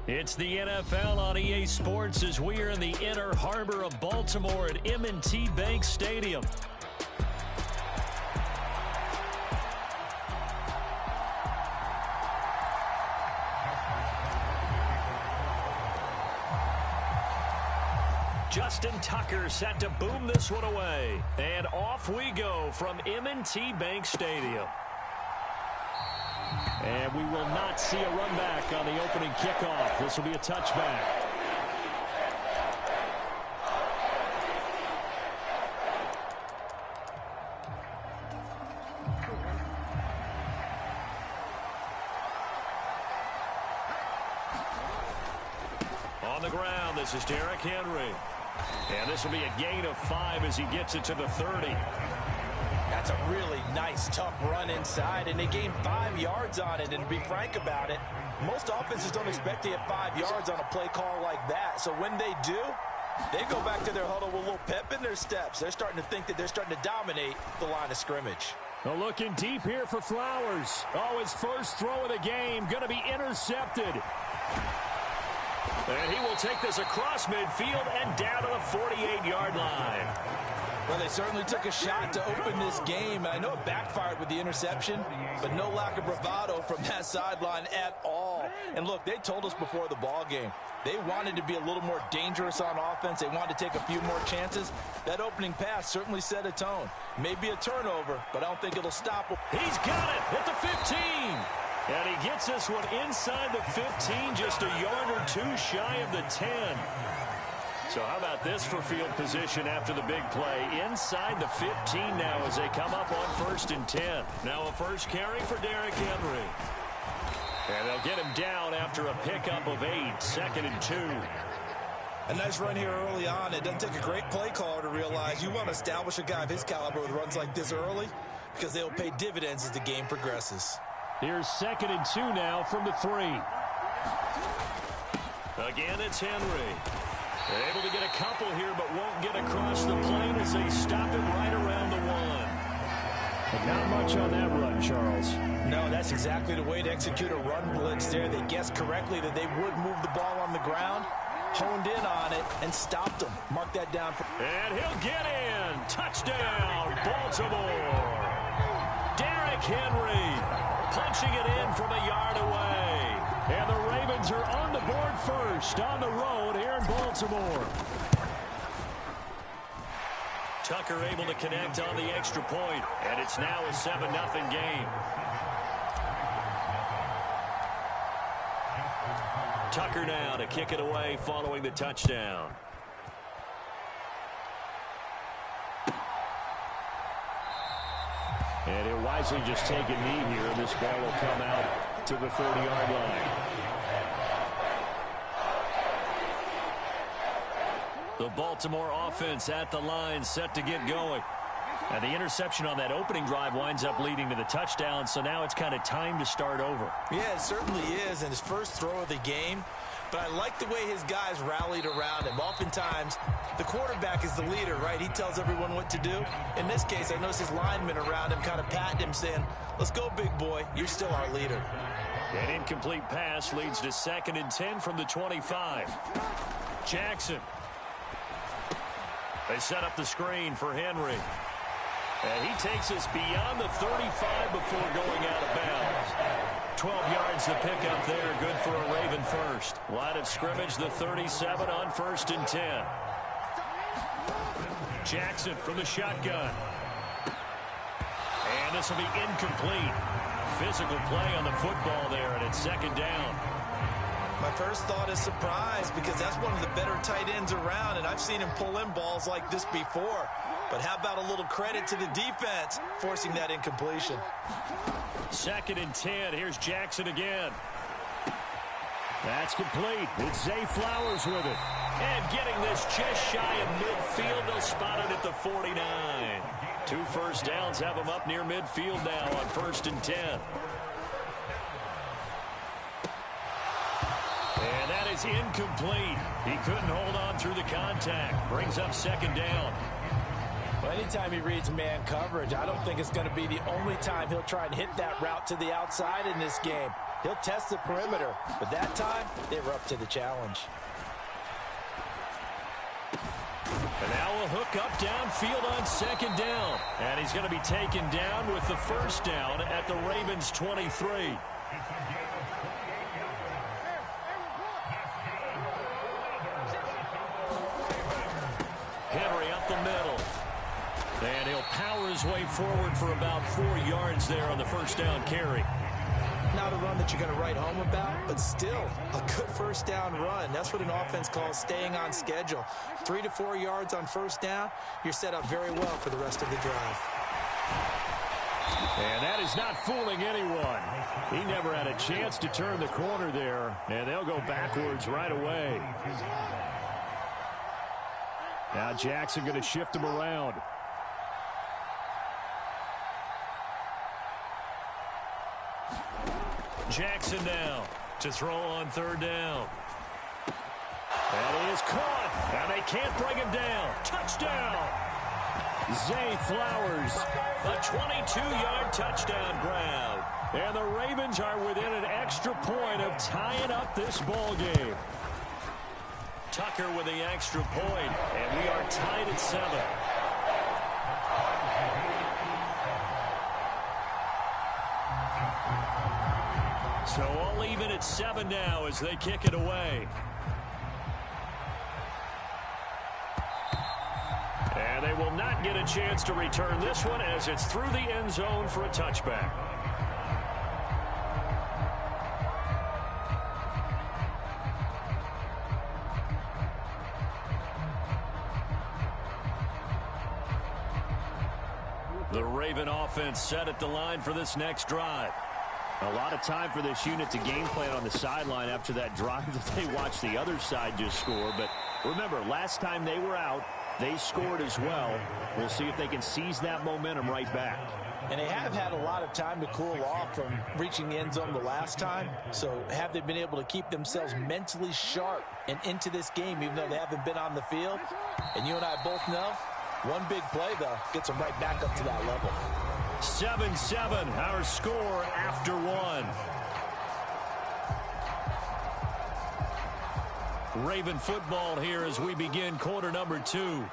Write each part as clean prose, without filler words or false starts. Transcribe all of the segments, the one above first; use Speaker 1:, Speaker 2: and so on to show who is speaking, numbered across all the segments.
Speaker 1: It's the NFL on EA Sports as we are in the inner harbor of Baltimore at M&T Bank Stadium. Justin Tucker set to boom this one away. And off we go from M&T Bank Stadium. And we will not see a run back on the opening kickoff. This will be a touchback. On the ground, this is Derrick Henry. And this will be a gain of 5 as he gets it to the 30.
Speaker 2: That's a really nice, tough run inside, and they gained 5 yards on it. And to be frank about it, most offenses don't expect to get 5 yards on a play call like that. So when they do, they go back to their huddle with a little pep in their steps. They're starting to think that they're starting to dominate the line of scrimmage.
Speaker 1: Well, looking deep here for Flowers. Oh, his first throw of the game going to be intercepted. And he will take this across midfield and down to the 48-yard line.
Speaker 2: Well, they certainly took a shot to open this game. And I know it backfired with the interception, but no lack of bravado from that sideline at all. And look, they told us before the ball game, they wanted to be a little more dangerous on offense. They wanted to take a few more chances. That opening pass certainly set a tone. Maybe a turnover, but I don't think it'll stop him.
Speaker 1: He's got it at the 15. And he gets this one inside the 15, just a yard or two shy of the 10. So how about this for field position after the big play? Inside the 15 now as they come up on 1st and 10. Now a first carry for Derrick Henry. And they'll get him down after a pickup of 8, 2nd and 2.
Speaker 2: A nice run here early on. It doesn't take a great play caller to realize you want to establish a guy of his caliber with runs like this early because they'll pay dividends as the game progresses.
Speaker 1: Here's 2nd and 2 now from the 3. Again, it's Henry. They're able to get a couple here, but won't get across the plane as they stop it right around the 1. But not much on that run, Charles.
Speaker 2: No, that's exactly the way to execute a run blitz there. They guessed correctly that they would move the ball on the ground, honed in on it, and stopped them. Mark that down.
Speaker 1: And he'll get in. Touchdown, Baltimore. Derrick Henry punching it in from a yard away. And the Ravens are on the board first on the road here in Baltimore. Tucker able to connect on the extra point, and it's now a 7-0 game. Tucker now to kick it away following the touchdown. And he'll wisely just take a knee here, and this ball will come out to the 30-yard line. The Baltimore offense at the line, set to get going. And the interception on that opening drive winds up leading to the touchdown, so now it's kind of time to start over.
Speaker 2: Yeah, it certainly is, and his first throw of the game. But I like the way his guys rallied around him. Oftentimes, the quarterback is the leader, right? He tells everyone what to do. In this case, I noticed his linemen around him kind of patting him, saying, let's go, big boy. You're still our leader.
Speaker 1: An incomplete pass leads to 2nd and 10 from the 25. Jackson. They set up the screen for Henry. And he takes us beyond the 35 before going out of bounds. 12 yards to pick up there. Good for a Raven first. Line of scrimmage, the 37 on 1st and 10. Jackson from the shotgun. And this will be incomplete. Physical play on the football there, and it's 2nd down.
Speaker 2: My first thought is surprise because that's one of the better tight ends around, and I've seen him pull in balls like this before. But how about a little credit to the defense forcing that incompletion?
Speaker 1: 2nd and 10. Here's Jackson again. That's complete. It's Zay Flowers with it. And getting this just shy of midfield. They'll spot it at the 49. 2 first downs have them up near midfield now on 1st and 10. And that is incomplete. He couldn't hold on through the contact. Brings up 2nd down.
Speaker 2: Well, anytime he reads man coverage, I don't think it's going to be the only time he'll try and hit that route to the outside in this game. He'll test the perimeter, but that time, they were up to the challenge.
Speaker 1: And now a hook up downfield on second down. And he's going to be taken down with the first down at the Ravens' 23. Henry up the middle. And he'll power his way forward for about 4 yards there on the first down carry.
Speaker 2: Not a run that you're going to write home about, but still a good first down run. That's what an offense calls staying on schedule. 3 to 4 yards on first down, you're set up very well for the rest of the drive.
Speaker 1: And that is not fooling anyone. He never had a chance to turn the corner there, and they'll go backwards right away. Now Jackson going to shift him around. Jackson now to throw on third down. That is caught, and they can't bring him down. Touchdown! Zay Flowers, a 22-yard touchdown grab. And the Ravens are within an extra point of tying up this ball game. Tucker with the extra point, and we are tied at 7. So all even at 7 now as they kick it away. And they will not get a chance to return this one as it's through the end zone for a touchback. The Raven offense set at the line for this next drive. A lot of time for this unit to game plan on the sideline after that drive that they watched the other side just score. But remember, last time they were out, they scored as well. We'll see if they can seize that momentum right back.
Speaker 2: And they have had a lot of time to cool off from reaching the end zone the last time. So have they been able to keep themselves mentally sharp and into this game, even though they haven't been on the field? And you and I both know, one big play, though, gets them right back up to that level.
Speaker 1: 7-7, our score after 1. Raven football here as we begin quarter number 2.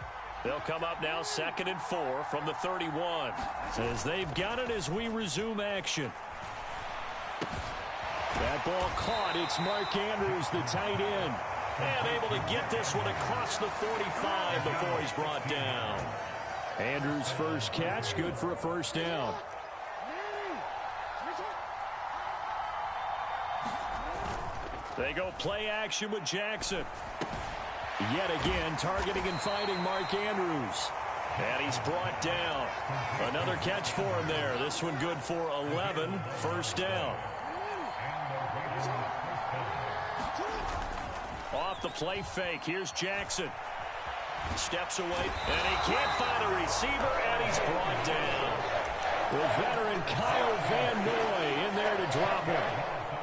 Speaker 1: They'll come up now 2nd and 4 from the 31. As they've got it as we resume action. That ball caught. It's Mark Andrews, the tight end. And able to get this one across the 45 before he's brought down. Andrews' first catch, good for a first down. They go play action with Jackson. Yet again, targeting and finding Mark Andrews. And he's brought down. Another catch for him there. This one good for 11, first down. Off the play fake, here's Jackson. Steps away, and he can't find a receiver, and he's brought down. The veteran Kyle Van Noy in there to drop him.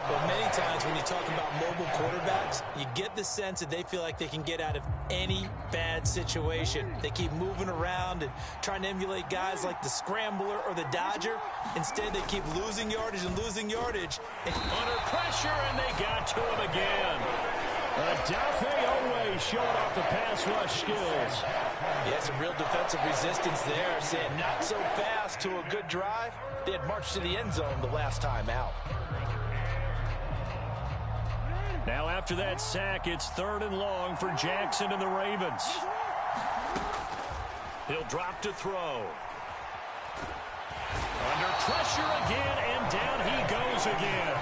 Speaker 2: Well, many times when you talk about mobile quarterbacks, you get the sense that they feel like they can get out of any bad situation. They keep moving around and trying to emulate guys like the Scrambler or the Dodger. Instead, they keep losing yardage and losing yardage.
Speaker 1: Under pressure, and they got to him again. Dafe Owe showing off the pass rush skills.
Speaker 2: Yeah, some real defensive resistance there, saying not so fast to a good drive. They had marched to the end zone the last time out.
Speaker 1: Now after that sack, it's 3rd and long for Jackson and the Ravens. He'll drop to throw. Under pressure again, and down he goes again.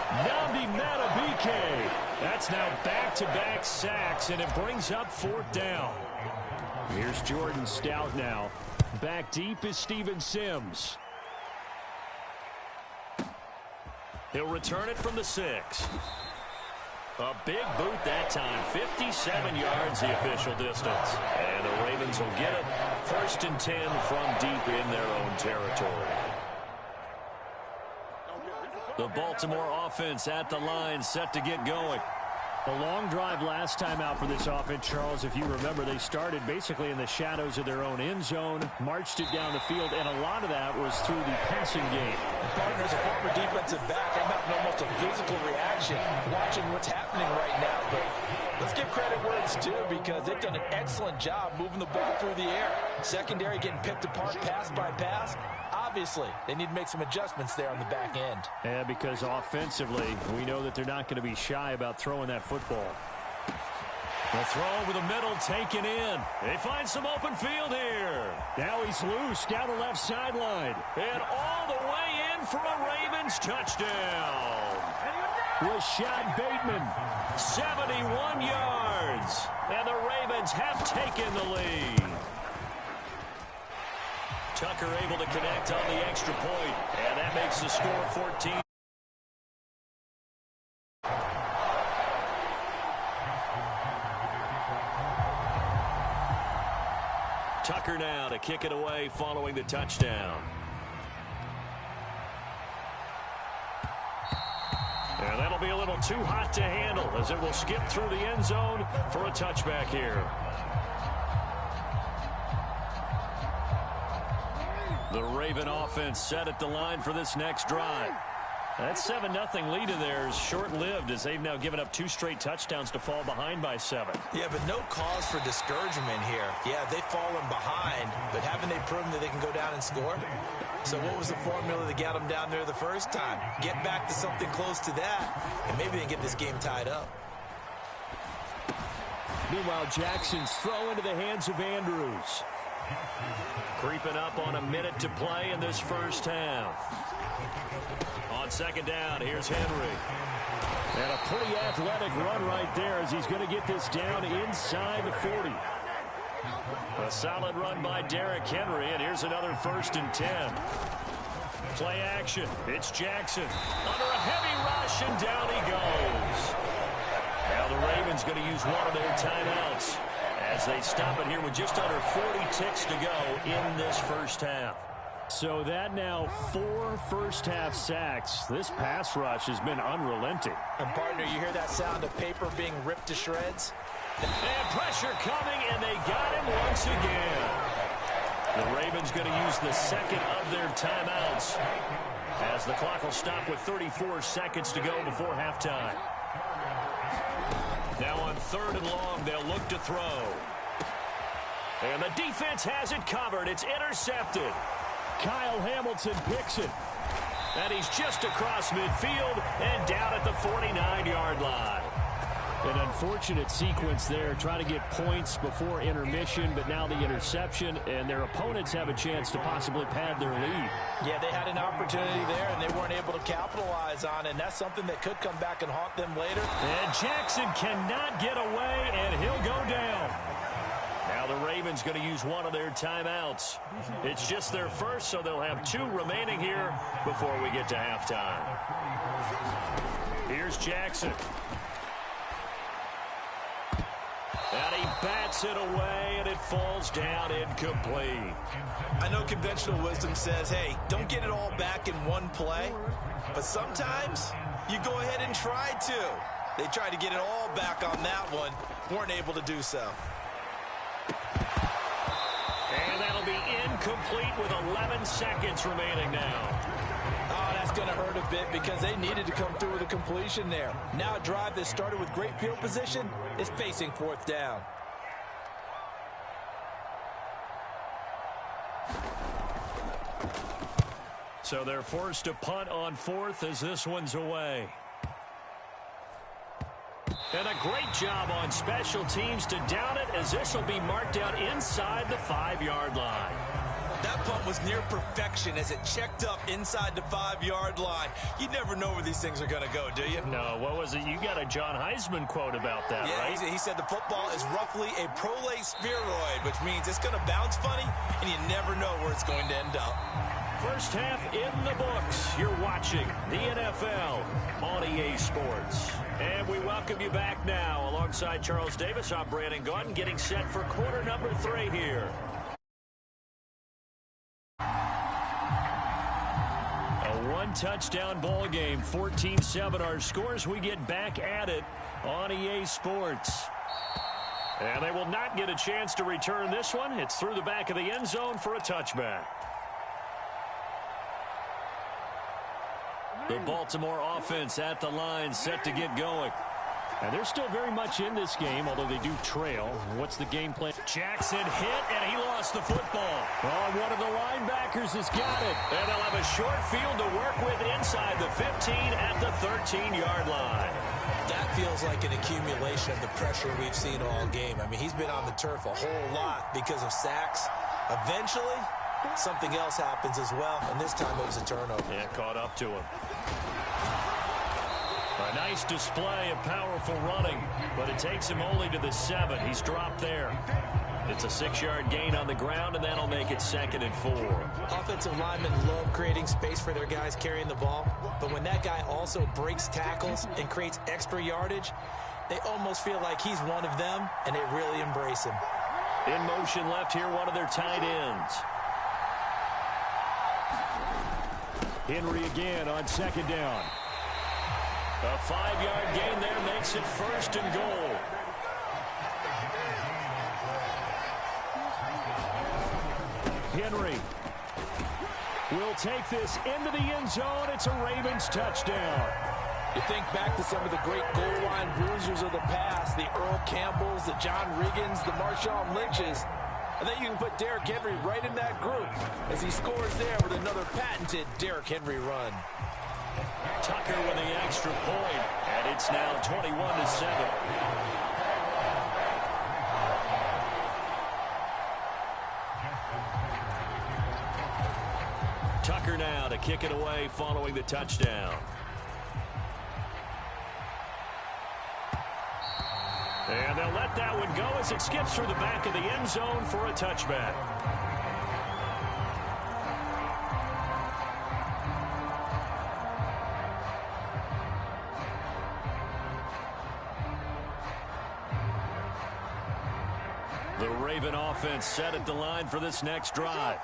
Speaker 1: Nnamdi Madubuike. That's now back-to-back sacks, and it brings up 4th down. Here's Jordan Stout now. Back deep is Steven Sims. He'll return it from the 6. A big boot that time. 57 yards the official distance. And the Ravens will get it. 1st and 10 from deep in their own territory. The Baltimore offense at the line, set to get going. A long drive last time out for this offense, Charles. If you remember, they started basically in the shadows of their own end zone, marched it down the field, and a lot of that was through the passing game.
Speaker 2: Partner's a former defensive back. I'm having almost almost a physical reaction watching what's happening right now. But let's give credit where it's due because they've done an excellent job moving the ball through the air. Secondary getting picked apart pass by pass. Obviously, they need to make some adjustments there on the back end.
Speaker 1: Yeah, because offensively, we know that they're not going to be shy about throwing that football. The throw over the middle taken in. They find some open field here. Now he's loose down the left sideline. And all the way in for a Ravens touchdown. Rashad Bateman, 71 yards. And the Ravens have taken the lead. Tucker able to connect on the extra point. And that makes the score 14. Tucker now to kick it away following the touchdown. And that'll be a little too hot to handle as it will skip through the end zone for a touchback here. The Raven offense set at the line for this next drive. That 7-0 lead of theirs short-lived as they've now given up 2 straight touchdowns to fall behind by 7.
Speaker 2: Yeah, but no cause for discouragement here. Yeah, they've fallen behind, but haven't they proven that they can go down and score? So what was the formula that got them down there the first time? Get back to something close to that, and maybe they can get this game tied up.
Speaker 1: Meanwhile, Jackson's throw into the hands of Andrews. Creeping up on a minute to play in this first half. On second down, here's Henry. And a pretty athletic run right there as he's going to get this down inside the 40. A solid run by Derrick Henry, and here's another 1st and 10. Play action. It's Jackson. Under a heavy rush, and down he goes. Now the Ravens going to use one of their timeouts as they stop it here with just under 40 ticks to go in this first half. So that now 4 first-half sacks. This pass rush has been unrelenting.
Speaker 2: And, partner, you hear that sound of paper being ripped to shreds?
Speaker 1: And pressure coming, and they got him once again. The Ravens going to use the second of their timeouts as the clock will stop with 34 seconds to go before halftime. Now on 3rd and long, they'll look to throw. And the defense has it covered. It's intercepted. Kyle Hamilton picks it. And he's just across midfield and down at the 49-yard line. An unfortunate sequence there, trying to get points before intermission, but now the interception, and their opponents have a chance to possibly pad their lead.
Speaker 2: Yeah, they had an opportunity there, and they weren't able to capitalize on it, and that's something that could come back and haunt them later.
Speaker 1: And Jackson cannot get away, and he'll go down. Now the Ravens going to use one of their timeouts. It's just their first, so they'll have 2 remaining here before we get to halftime. Here's Jackson. And he bats it away, and it falls down incomplete.
Speaker 2: I know conventional wisdom says, hey, don't get it all back in one play. But sometimes you go ahead and try to. They tried to get it all back on that one. Weren't able to do so.
Speaker 1: And that'll be incomplete with 11 seconds remaining now.
Speaker 2: Oh, that's going to hurt a bit because they needed to come through with a completion there. Now a drive that started with great field position is facing 4th down.
Speaker 1: So they're forced to punt on 4th as this one's away. And a great job on special teams to down it as this will be marked out inside the 5-yard line.
Speaker 2: That punt was near perfection as it checked up inside the 5-yard line. You never know where these things are going to go, do you?
Speaker 1: No, what was it? You got a John Heisman quote about that,
Speaker 2: yeah,
Speaker 1: right?
Speaker 2: He said the football is roughly a prolate spheroid, which means it's going to bounce funny, and you never know where it's going to end up.
Speaker 1: First half in the books. You're watching the NFL on EA Sports. And we welcome you back now alongside Charles Davis. I'm Brandon Gaudin getting set for quarter number 3 here. A 1-touchdown ball game, 14-7 our scores. We get back at it on EA Sports. And they will not get a chance to return this one. It's through the back of the end zone for a touchback. The Baltimore offense at the line, set to get going.
Speaker 3: And they're still very much in this game, although they do trail. What's the game plan?
Speaker 1: Jackson hit, and he lost the football.
Speaker 3: Oh, one of the linebackers has got it.
Speaker 1: And they'll have a short field to work with inside the 15 at the 13-yard line.
Speaker 2: That feels like an accumulation of the pressure we've seen all game. I mean, he's been on the turf a whole lot because of sacks. Eventually, something else happens as well, and this time it was a turnover.
Speaker 1: Yeah, caught up to him. A nice display of powerful running, but it takes him only to the 7. He's dropped there. It's a 6-yard gain on the ground, and that'll make it 2nd and 4.
Speaker 2: Offensive linemen love creating space for their guys carrying the ball, but when that guy also breaks tackles and creates extra yardage, they almost feel like he's one of them, and they really embrace him.
Speaker 1: In motion left here, one of their tight ends.
Speaker 3: Henry again on 2nd down.
Speaker 1: A 5-yard gain there makes it 1st and goal.
Speaker 3: Henry will take this into the end zone. It's a Ravens touchdown.
Speaker 2: You think back to some of the great goal line bruisers of the past, the Earl Campbells, the John Riggins, the Marshawn Lynches. I think you can put Derrick Henry right in that group as he scores there with another patented Derrick Henry run.
Speaker 1: Tucker with the extra point, and it's now 21-7. Tucker now to kick it away following the touchdown. And they'll let that one go as it skips through the back of the end zone for a touchback. The Raven offense set at the line for this next drive.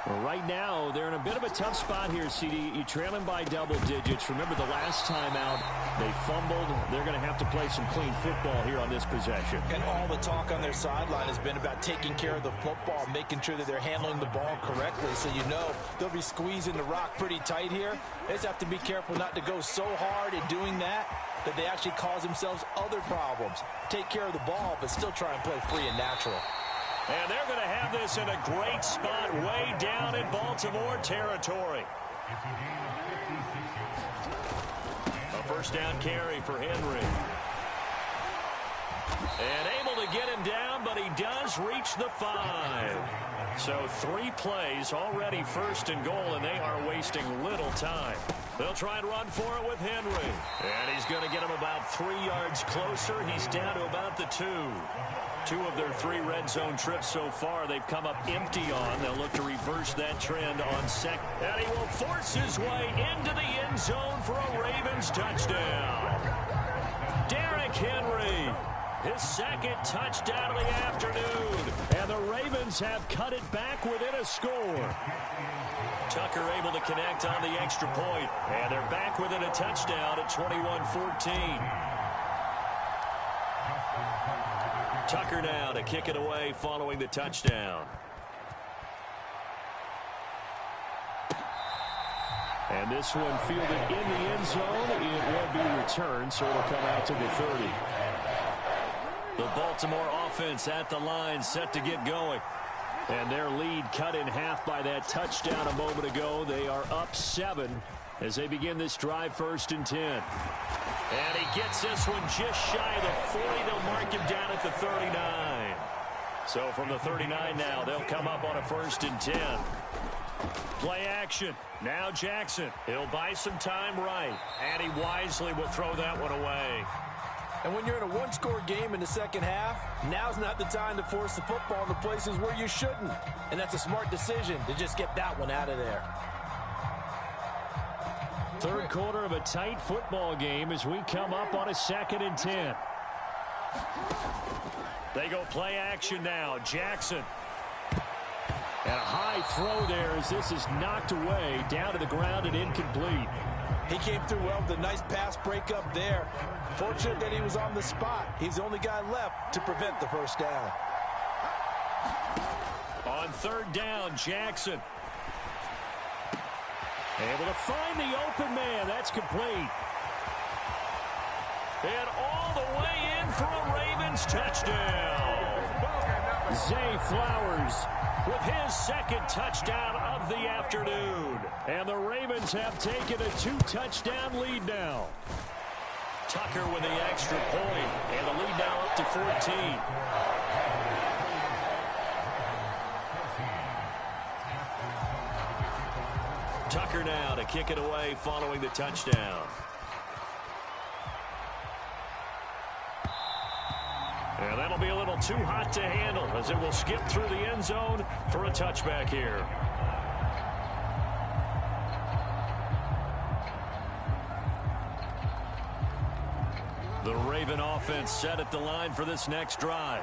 Speaker 3: Well, right now, they're in a bit of a tough spot here, CD. You're trailing by double digits. Remember the last time out, they fumbled. They're going to have to play some clean football here on this possession.
Speaker 2: And all the talk on their sideline has been about taking care of the football, making sure that they're handling the ball correctly. So you know they'll be squeezing the rock pretty tight here. They just have to be careful not to go so hard in doing that they actually cause themselves other problems. Take care of the ball, but still try and play free and natural.
Speaker 1: And they're going to have this in a great spot way down in Baltimore territory. A first down carry for Henry. And able to get him down, but he does reach the 5. So 3 plays already 1st and goal, and they are wasting little time. They'll try and run for it with Henry. And he's going to get him about 3 yards closer. He's down to about the 2. 2 of their 3 red zone trips so far they've come up empty on. They'll look to reverse that trend on 2nd. And he will force his way into the end zone for a Ravens touchdown. Derrick Henry, his 2nd touchdown of the afternoon.
Speaker 3: And the Ravens have cut it back within a score.
Speaker 1: Tucker able to connect on the extra point. And they're back within a touchdown at 21-14. Tucker now to kick it away following the touchdown.
Speaker 3: And this one fielded in the end zone. It will be returned, so it'll come out to the 30.
Speaker 1: The Baltimore offense at the line set to get going.
Speaker 3: And their lead cut in half by that touchdown a moment ago. They are up 7 as they begin this drive 1st and 10.
Speaker 1: And he gets this one just shy of the 40. They'll mark him down at the 39. So from the 39 now, they'll come up on a 1st and 10. Play action. Now Jackson. He'll buy some time right. And he wisely will throw that one away.
Speaker 2: And when you're in a 1-score game in the second half, now's not the time to force the football in the places where you shouldn't. And that's a smart decision to just get that one out of there.
Speaker 3: Third quarter of a tight football game as we come up on a 2nd and 10.
Speaker 1: They go play action now. Jackson.
Speaker 3: And a high throw there as this is knocked away down to the ground and incomplete.
Speaker 2: He came through well with a nice pass breakup there. Fortunate that he was on the spot. He's the only guy left to prevent the first down.
Speaker 1: On 3rd down, Jackson.
Speaker 3: Able to find the open man. That's complete. And all the way in for a Ravens touchdown. Zay Flowers with his second touchdown of the afternoon. And the Ravens have taken a 2-touchdown lead now. Tucker with the extra point, and the lead now up to 14. Tucker now to kick it away following the touchdown. And that'll be a little too hot to handle as it will skip through the end zone for a touchback here. The Raven offense set at the line for this next drive.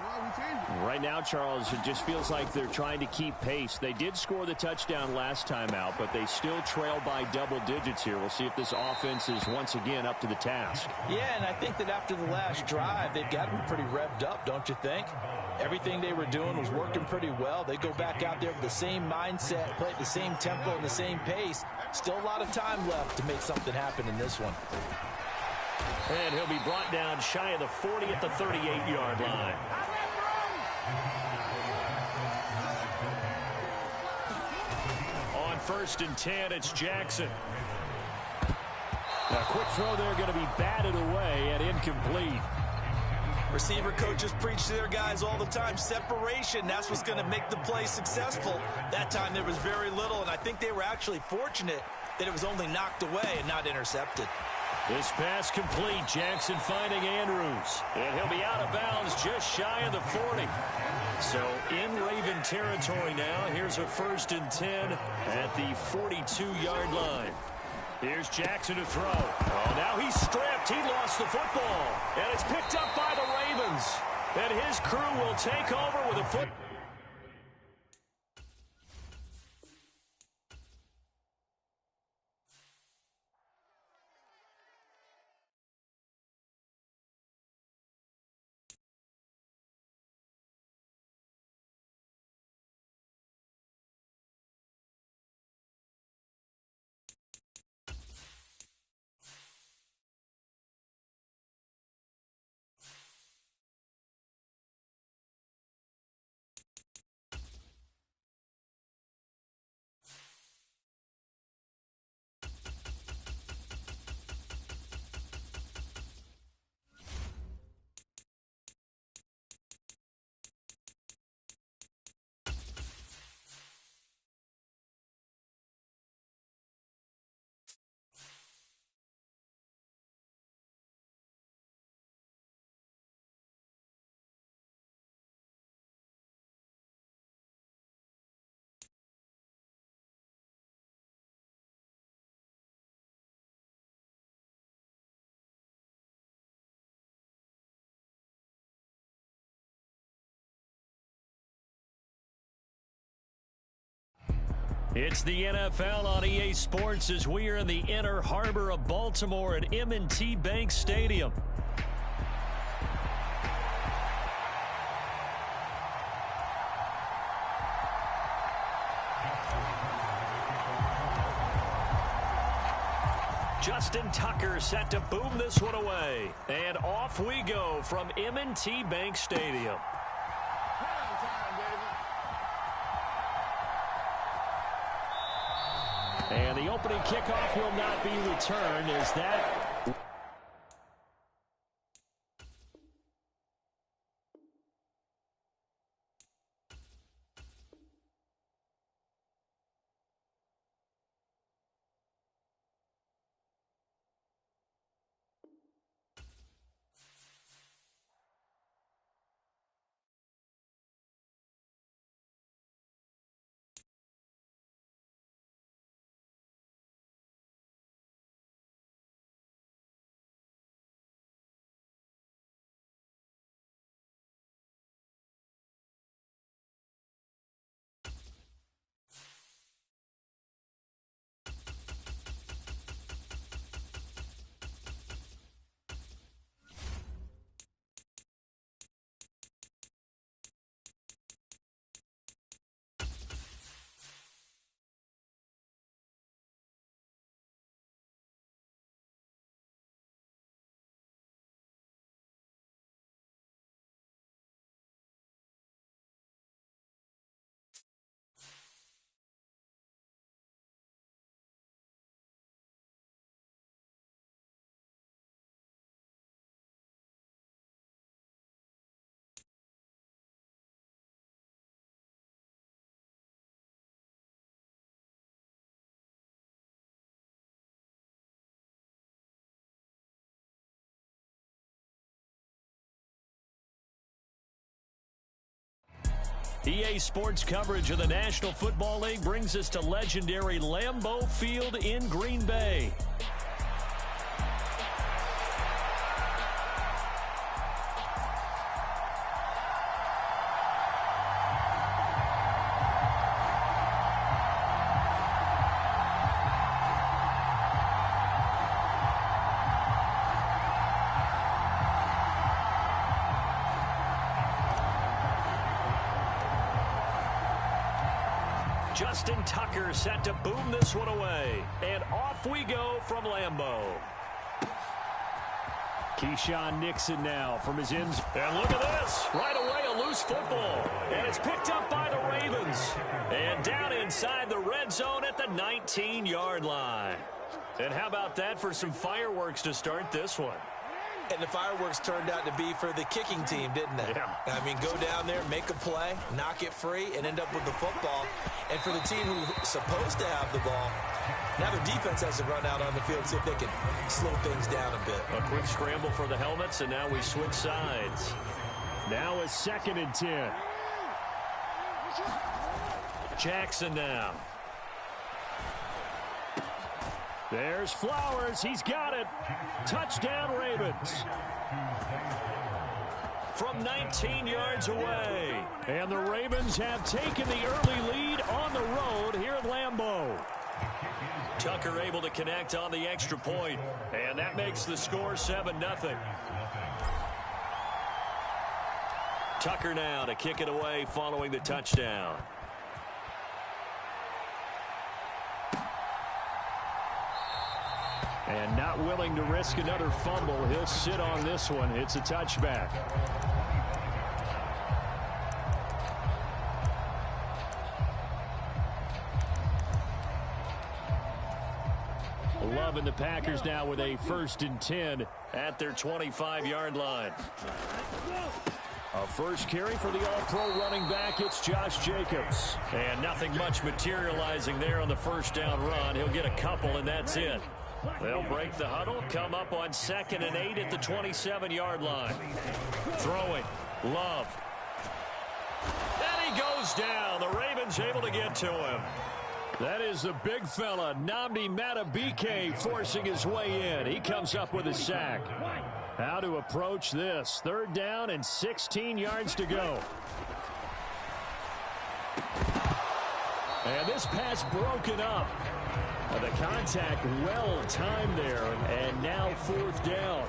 Speaker 3: Right now, Charles, it just feels like they're trying to keep pace. They did score the touchdown last time out, but they still trail by double digits here. We'll see if this offense is once again up to the task.
Speaker 2: Yeah, and I think that after the last drive, they've got to be pretty revved up, don't you think? Everything they were doing was working pretty well. They go back out there with the same mindset, play at the same tempo and the same pace. Still a lot of time left to make something happen in this one.
Speaker 3: And he'll be brought down shy of the 40 at the 38-yard line. On 1st and 10, it's Jackson. A quick throw there going to be batted away and incomplete.
Speaker 2: Receiver coaches preach to their guys all the time. Separation, that's what's going to make the play successful. That time there was very little, and I think they were actually fortunate that it was only knocked away and not intercepted.
Speaker 3: This pass complete. Jackson finding Andrews. And he'll be out of bounds just shy of the 40. So in Raven territory now. Here's a 1st and 10 at the 42-yard line. Here's Jackson to throw. Oh, now he's stripped. He lost the football. And it's picked up by the Ravens. And his crew will take over with a foot. It's the NFL on EA Sports as we are in the inner harbor of Baltimore at M&T Bank Stadium. Justin Tucker set to boom this one away. And off we go from M&T Bank Stadium. And the opening kickoff will not be returned as that EA Sports coverage of the National Football League brings us to legendary Lambeau Field in Green Bay. Justin Tucker set to boom this one away. And off we go from Lambeau. Keyshawn Nixon now from his ends. And look at this. Right away, a loose football. And it's picked up by the Ravens. And down inside the red zone at the 19-yard line. And how about that for some fireworks to start this one?
Speaker 2: And the fireworks turned out to be for the kicking team, didn't they?
Speaker 3: Yeah.
Speaker 2: I mean, go down there, make a play, knock it free, and end up with the football. And for the team who's supposed to have the ball, now their defense has to run out on the field, see if they can slow things down a bit.
Speaker 3: A quick scramble for the helmets, and now we switch sides. Now a 2nd and 10. Jackson now. There's Flowers. He's got it. Touchdown, Ravens. From 19 yards away. And the Ravens have taken the early lead on the road here at Lambeau. Tucker able to connect on the extra point. And that makes the score 7-0. Tucker now to kick it away following the touchdown. And not willing to risk another fumble. He'll sit on this one. It's a touchback. Loving the Packers now with a 1st and 10 at their 25-yard line. A first carry for the all-pro running back. It's Josh Jacobs. And nothing much materializing there on the first down run. He'll get a couple, and that's it. They'll break the huddle, come up on 2nd and 8 at the 27-yard line. Throwing, Love. And he goes down. The Ravens able to get to him. That is the big fella, Nnamdi Madubuike, forcing his way in. He comes up with a sack. How to approach this. 3rd down and 16 yards to go. And this pass broken up. The contact well timed there, and now 4th down.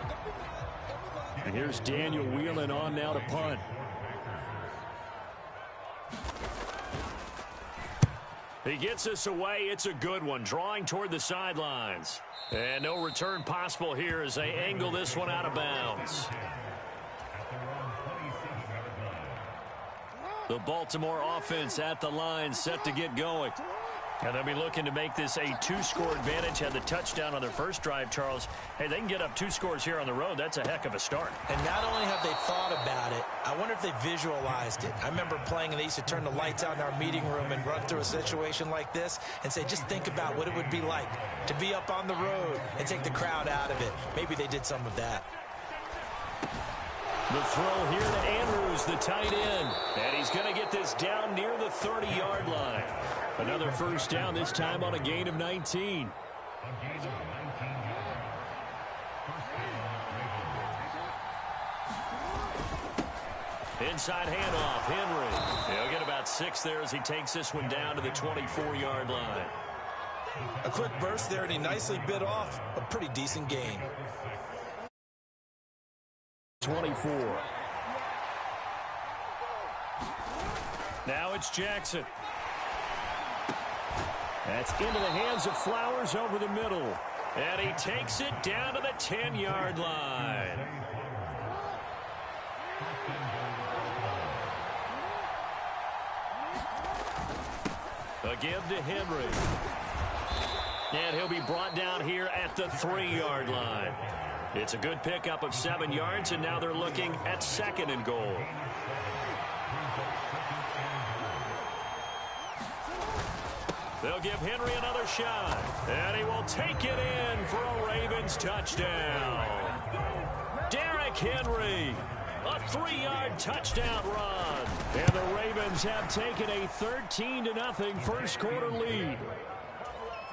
Speaker 3: And here's Daniel Whelan on now to punt. He gets us away. It's a good one, drawing toward the sidelines. And no return possible here as they angle this one out of bounds. The Baltimore offense at the line, set to get going. And they'll be looking to make this a 2-score advantage. Had the touchdown on their first drive, Charles. Hey, they can get up 2 scores here on the road. That's a heck of a start.
Speaker 2: And not only have they thought about it, I wonder if they visualized it. I remember playing, and they used to turn the lights out in our meeting room and run through a situation like this and say, just think about what it would be like to be up on the road and take the crowd out of it. Maybe they did some of that.
Speaker 3: The throw here to Andrews, the tight end. And he's going to get this down near the 30-yard line. Another first down, this time on a gain of 19. Inside handoff, Henry. He'll get about 6 there as he takes this one down to the 24-yard line.
Speaker 2: A quick burst there, and he nicely bit off a pretty decent gain.
Speaker 3: 24. Now it's Jackson. That's into the hands of Flowers over the middle. And he takes it down to the 10-yard line. A give to Henry. And he'll be brought down here at the 3-yard line. It's a good pickup of 7 yards, and now they're looking at 2nd and goal. They'll give Henry another shot, and he will take it in for a Ravens touchdown. Derrick Henry, a 3-yard touchdown run. And the Ravens have taken a 13-0 first quarter lead.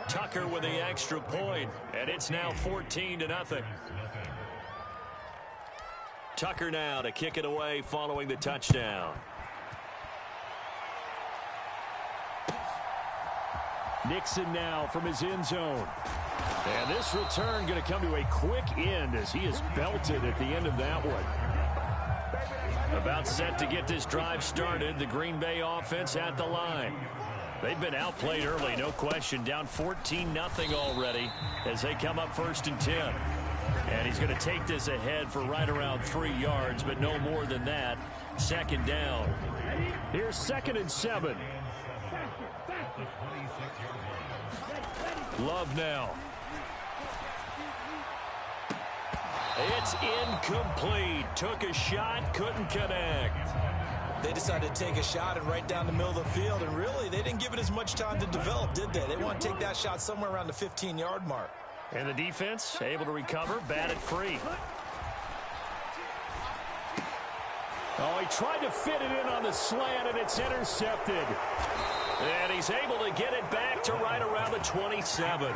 Speaker 3: Tucker with the extra point, and it's now 14-0. Tucker now to kick it away following the touchdown. Nixon now from his end zone. And this return going to come to a quick end as he is belted at the end of that one. About set to get this drive started. The Green Bay offense at the line. They've been outplayed early, no question. Down 14-0 already as they come up 1st and 10. And he's going to take this ahead for right around 3 yards, but no more than that. 2nd down. Here's 2nd and 7. Love now. It's incomplete. Took a shot, couldn't connect.
Speaker 2: They decided to take a shot and right down the middle of the field, and really, they didn't give it as much time to develop, did they? They want to take that shot somewhere around the 15-yard mark.
Speaker 3: And the defense able to recover, batted free. Oh, he tried to fit it in on the slant, and it's intercepted. And he's able to get it back to right around the 27.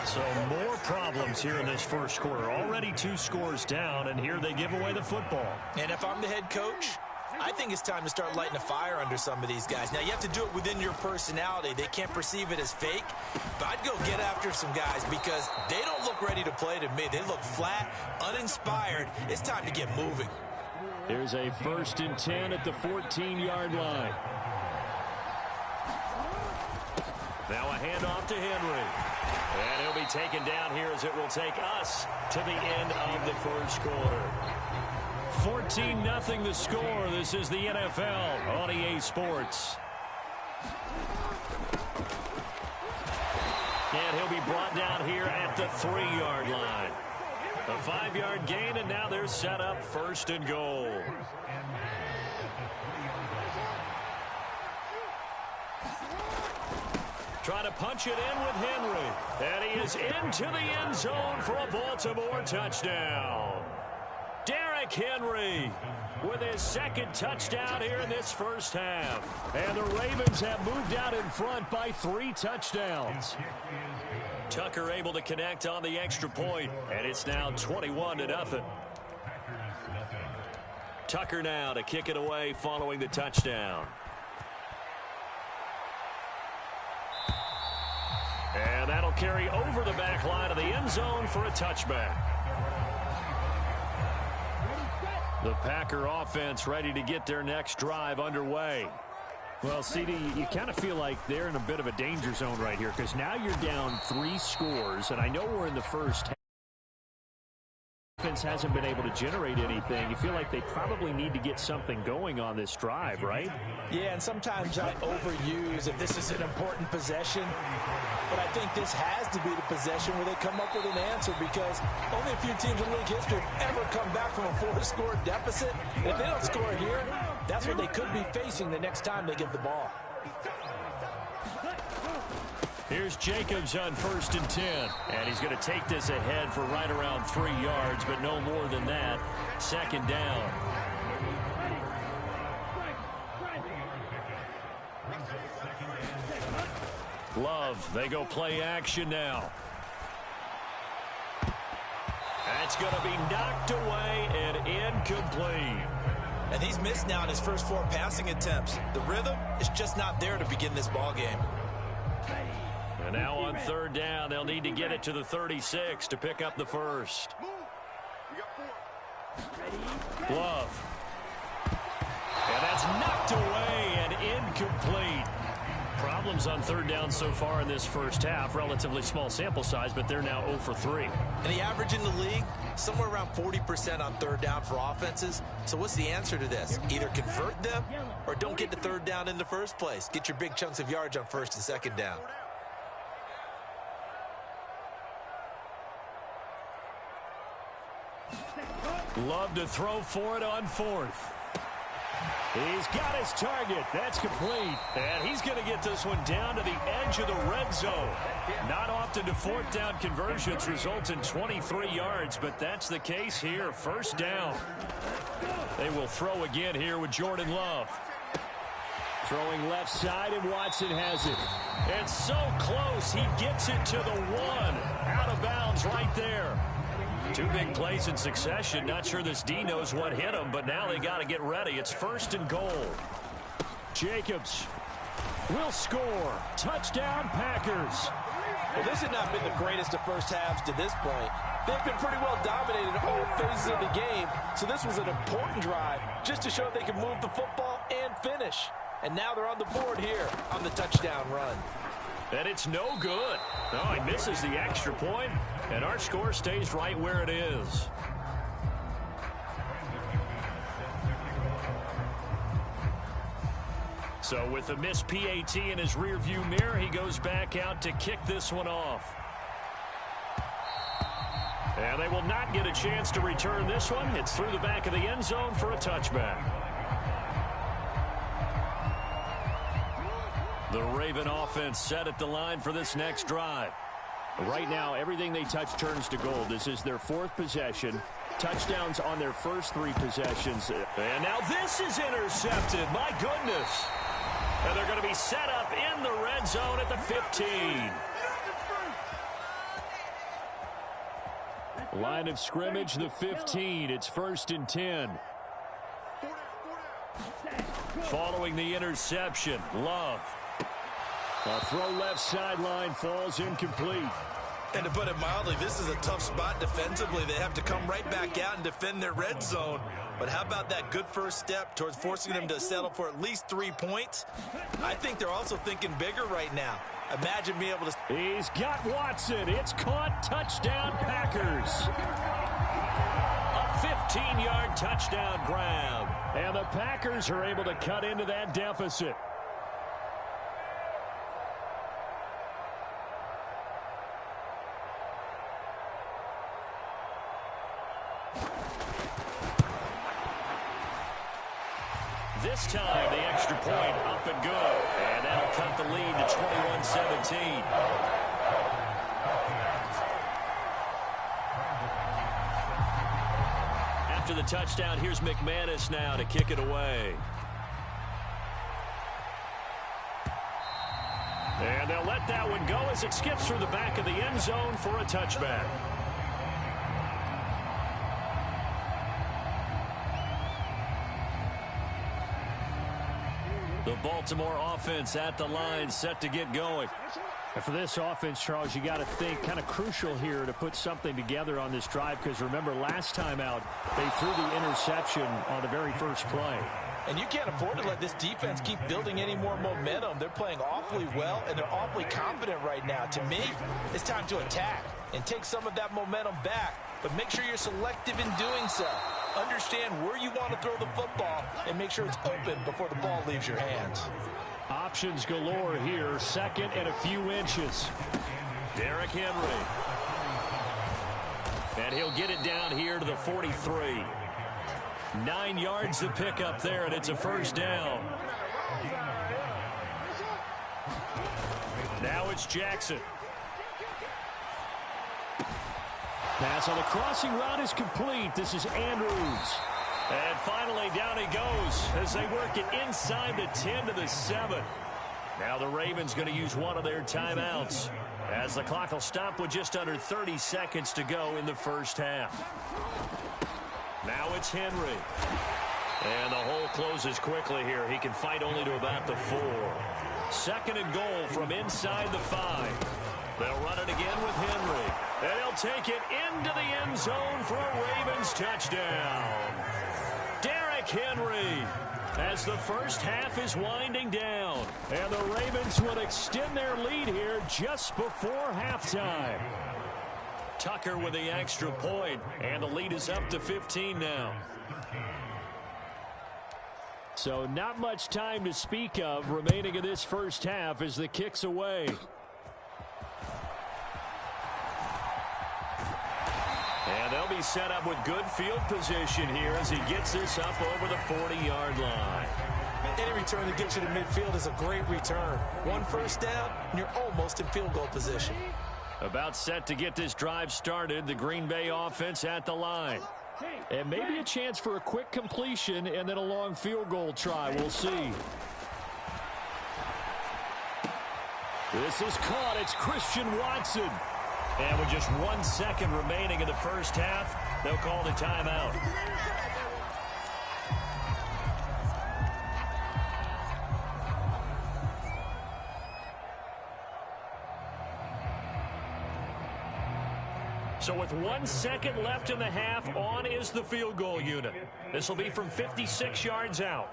Speaker 3: So more problems here in this first quarter. Already 2 scores down, and here they give away the football.
Speaker 2: And if I'm the head coach, I think it's time to start lighting a fire under some of these guys. Now, you have to do it within your personality. They can't perceive it as fake. But I'd go get after some guys because they don't look ready to play to me. They look flat, uninspired. It's time to get moving.
Speaker 3: There's a 1st and 10 at the 14-yard line. Now a handoff to Henry. And he'll be taken down here as it will take us to the end of the first quarter. 14-0 the score. This is the NFL on EA Sports. And he'll be brought down here at the 3-yard line. A 5-yard gain, and now they're set up 1st and goal. Trying to punch it in with Henry. And he is into the end zone for a Baltimore touchdown. Derrick Henry with his 2nd touchdown here in this first half. And the Ravens have moved out in front by 3 touchdowns. Tucker able to connect on the extra point, and it's now 21-0. Tucker now to kick it away following the touchdown. And that'll carry over the back line of the end zone for a touchback. The Packer offense ready to get their next drive underway. Well, CD, you kind of feel like they're in a bit of a danger zone right here because now you're down 3 scores, and I know we're in the first half. Offense hasn't been able to generate anything. You feel like they probably need to get something going on this drive, right?
Speaker 2: Yeah, and sometimes I overuse if this is an important possession. But I think this has to be the possession where they come up with an answer because only a few teams in league history have ever come back from a 4-score deficit. And if they don't score here, that's what they could be facing the next time they get the ball.
Speaker 3: Here's Jacobs on 1st and 10. And he's going to take this ahead for right around 3 yards, but no more than that. 2nd down. Love, they go play action now. That's going to be knocked away and incomplete.
Speaker 2: And he's missed now in his first 4 passing attempts. The rhythm is just not there to begin this ball game.
Speaker 3: And now on 3rd down, they'll need to get it to the 36 to pick up the first. Love. And that's knocked away and incomplete. Problems on 3rd down so far in this first half. Relatively small sample size, but they're now 0 for 3.
Speaker 2: And the average in the league, somewhere around 40% on 3rd down for offenses. So what's the answer to this? Either convert them or don't get to 3rd down in the first place. Get your big chunks of yards on 1st and 2nd down.
Speaker 3: Love to throw for it on 4th. He's got his target. That's complete. And he's going to get this one down to the edge of the red zone. Not often do fourth down conversions result in 23 yards, but that's the case here. First down. They will throw again here with Jordan Love. Throwing left side, and Watson has it. It's so close. He gets it to the one. Out of bounds right there. Two big plays in succession. Not sure this D knows what hit him, but now they got to get ready. It's first and goal. Jacobs will score. Touchdown, Packers.
Speaker 2: Well, this had not been the greatest of first halves to this point. They've been pretty well dominated in all phases of the game, so this was an important drive just to show they can move the football and finish. And now they're on the board here on the touchdown run.
Speaker 3: And it's no good. Oh, he misses the extra point, and our score stays right where it is. So with the missed PAT in his rearview mirror, he goes back out to kick this one off. And they will not get a chance to return this one. It's through the back of the end zone for a touchback. The Raven offense set at the line for this next drive. Right now, everything they touch turns to gold. This is their fourth possession. Touchdowns on their first three possessions. And now this is intercepted. My goodness. And they're going to be set up in the red zone at the 15. Line of scrimmage, the 15. It's first and 10. Following the interception, Love. A throw left sideline falls incomplete.
Speaker 2: And to put it mildly, this is a tough spot defensively. They have to come right back out and defend their red zone. But how about that good first step towards forcing them to settle for at least 3 points? I think they're also thinking bigger right now. Imagine being able to...
Speaker 3: He's got Watson. It's caught. Touchdown, Packers. A 15-yard touchdown grab. And the Packers are able to cut into that deficit. This time, the extra point up and good. And that'll cut the lead to 21-17. After the touchdown, here's McManus now to kick it away. And they'll let that one go as it skips through the back of the end zone for a touchback. The Baltimore offense at the line, set to get going. And for this offense, Charles, you got to think kind of crucial here to put something together on this drive, because remember last time out, they threw the interception on the very first play.
Speaker 2: And you can't afford to let this defense keep building any more momentum. They're playing awfully well, and they're awfully confident right now. To me, it's time to attack and take some of that momentum back, but make sure you're selective in doing so. Understand where you want to throw the football and make sure it's open before the ball leaves your hands.
Speaker 3: Options galore here. Second and a few inches. Derrick Henry. And he'll get it down here to the 43. 9 yards to pick up there, and it's a first down. Now it's Jackson. Pass on the crossing route is complete. This is Andrews. And finally, down he goes as they work it inside the 10 to the 7. Now the Ravens going to use one of their timeouts as the clock will stop with just under 30 seconds to go in the first half. Now it's Henry. And the hole closes quickly here. He can fight only to about the 4. Second and goal from inside the 5. They'll run it again with Henry. And he'll take it into the end zone for a Ravens touchdown. Derrick Henry, as the first half is winding down. And the Ravens will extend their lead here just before halftime. Tucker with the extra point, and the lead is up to 15 now. So not much time to speak of remaining in this first half as the kick's away.
Speaker 1: And they'll be set up with good field position here as he gets this up over the 40-yard line.
Speaker 2: Any return that gets you to midfield is a great return. One first down, and you're almost in field goal position.
Speaker 1: About set to get this drive started, the Green Bay offense at the line.
Speaker 3: And maybe a chance for a quick completion and then a long field goal try. We'll see. This is caught. It's Christian Watson.
Speaker 1: And with just 1 second remaining in the first half, they'll call the timeout. So with 1 second left in the half, on is the field goal unit. This will be from 56 yards out.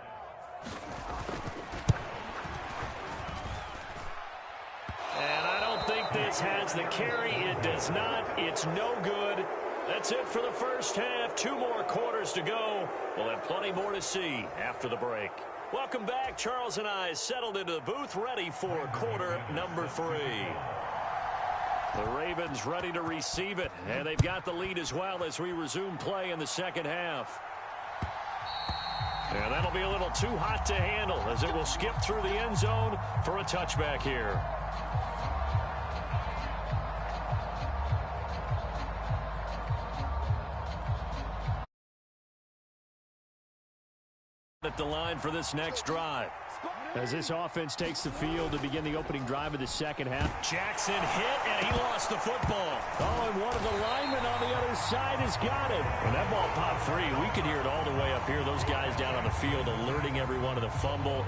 Speaker 1: And I don't think this has the carry. It does not. It's no good. That's it for the first half. 2 more quarters to go. We'll have plenty more to see after the break. Welcome back. Charles and I settled into the booth, ready for quarter number 3. The Ravens ready to receive it, and they've got the lead as well as we resume play in the second half. And that'll be a little too hot to handle as it will skip through the end zone for a touchback here. At the line for this next drive.
Speaker 3: As this offense takes the field to begin the opening drive of the second half.
Speaker 1: Jackson hit, and he lost the football.
Speaker 3: Oh, and one of the linemen on the other side has got it.
Speaker 1: When that ball popped free, we could hear it all the way up here. Those guys down on the field alerting everyone of the fumble.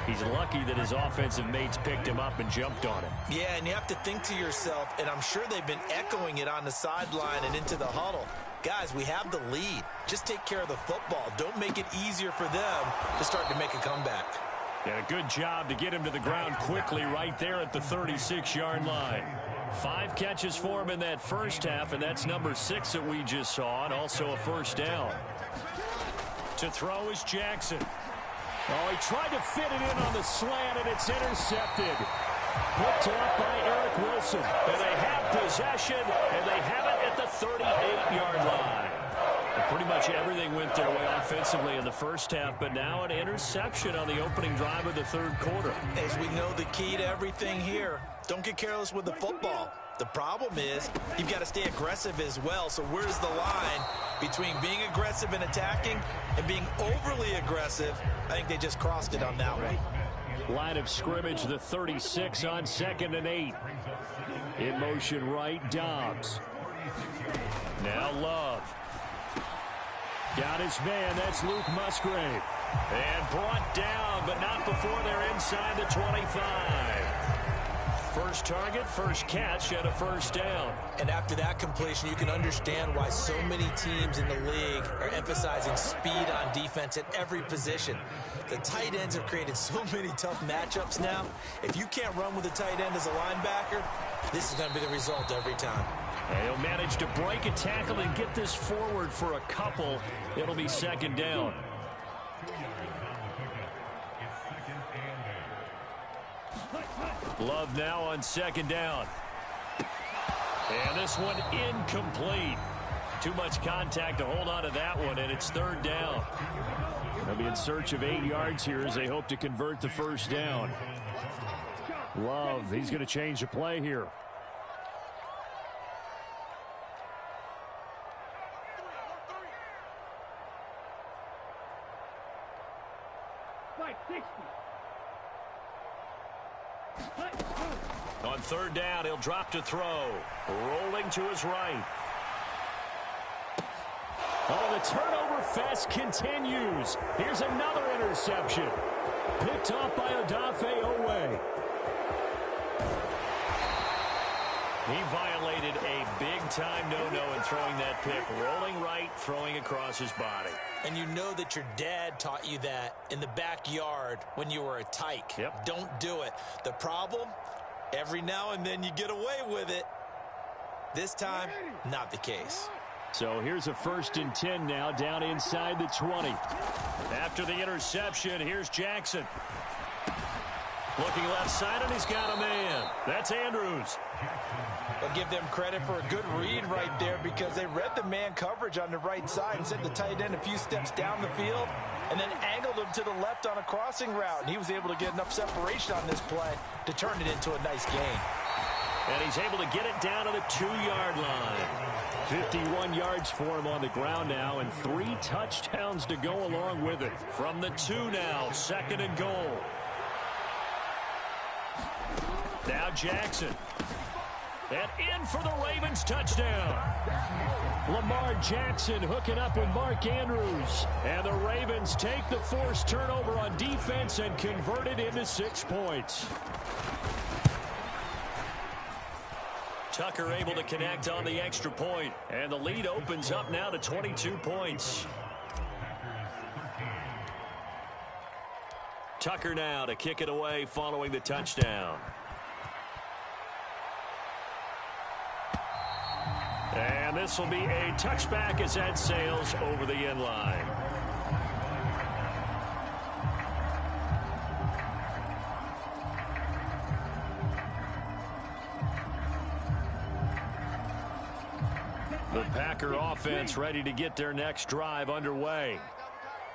Speaker 1: He's lucky that his offensive mates picked him up and jumped on him.
Speaker 2: Yeah, and you have to think to yourself, and I'm sure they've been echoing it on the sideline and into the huddle. Guys, we have the lead. Just take care of the football. Don't make it easier for them to start to make a comeback.
Speaker 1: And a good job to get him to the ground quickly right there at the 36-yard line. 5 catches for him in that first half, and that's number 6 that we just saw, and also a first down. To throw is Jackson.
Speaker 3: Oh, he tried to fit it in on the slant, and it's intercepted. Picked off by Eric Wilson.
Speaker 1: And they have possession, and they have it at the 38-yard line. Pretty much everything went their way offensively in the first half, but now an interception on the opening drive of the third quarter.
Speaker 2: As we know, the key to everything here, don't get careless with the football. The problem is you've got to stay aggressive as well. So where's the line between being aggressive and attacking and being overly aggressive? I think they just crossed it on that one.
Speaker 3: Line of scrimmage, the 36 on 2nd and 8. In motion right, Dobbs.
Speaker 1: Now Love.
Speaker 3: Got his man, that's Luke Musgrave.
Speaker 1: And brought down, but not before they're inside the 25. First target, first catch, and a first down.
Speaker 2: And after that completion, you can understand why so many teams in the league are emphasizing speed on defense at every position. The tight ends have created so many tough matchups now. If you can't run with a tight end as a linebacker, this is going to be the result every time.
Speaker 1: And he'll manage to break a tackle and get this forward for a couple. It'll be second down. Love now on second down. And this one incomplete. Too much contact to hold on to that one, and it's third down.
Speaker 3: They'll be in search of 8 yards here as they hope to convert the first down. Love, he's going to change the play here.
Speaker 1: On third down, he'll drop to throw. Rolling to his right.
Speaker 3: Oh, the turnover fest continues. Here's another interception. Picked off by Odafe Owe.
Speaker 1: He violated a big-time no-no in throwing that pick. Rolling right, throwing across his body.
Speaker 2: And you know that your dad taught you that in the backyard when you were a tyke.
Speaker 1: Yep.
Speaker 2: Don't do it. The problem, every now and then you get away with it. This time, not the case.
Speaker 3: So here's a 1st and 10 now, down inside the 20.
Speaker 1: After the interception, here's Jackson.
Speaker 3: Looking left side, and he's got a man. That's Andrews.
Speaker 2: I'll give them credit for a good read right there because they read the man coverage on the right side and sent the tight end a few steps down the field and then angled him to the left on a crossing route. And he was able to get enough separation on this play to turn it into a nice gain.
Speaker 3: And he's able to get it down to the 2-yard line. 51 yards for him on the ground now, and 3 touchdowns to go along with it. From the 2 now, 2nd and goal. Now Jackson. And in for the Ravens touchdown. Lamar Jackson hooking up with Mark Andrews. And the Ravens take the forced turnover on defense and convert it into 6 points. Tucker able to connect on the extra point. And the lead opens up now to 22 points. Tucker now to kick it away following the touchdown. And this will be a touchback as that sails over the end line. The Packer offense ready to get their next drive underway.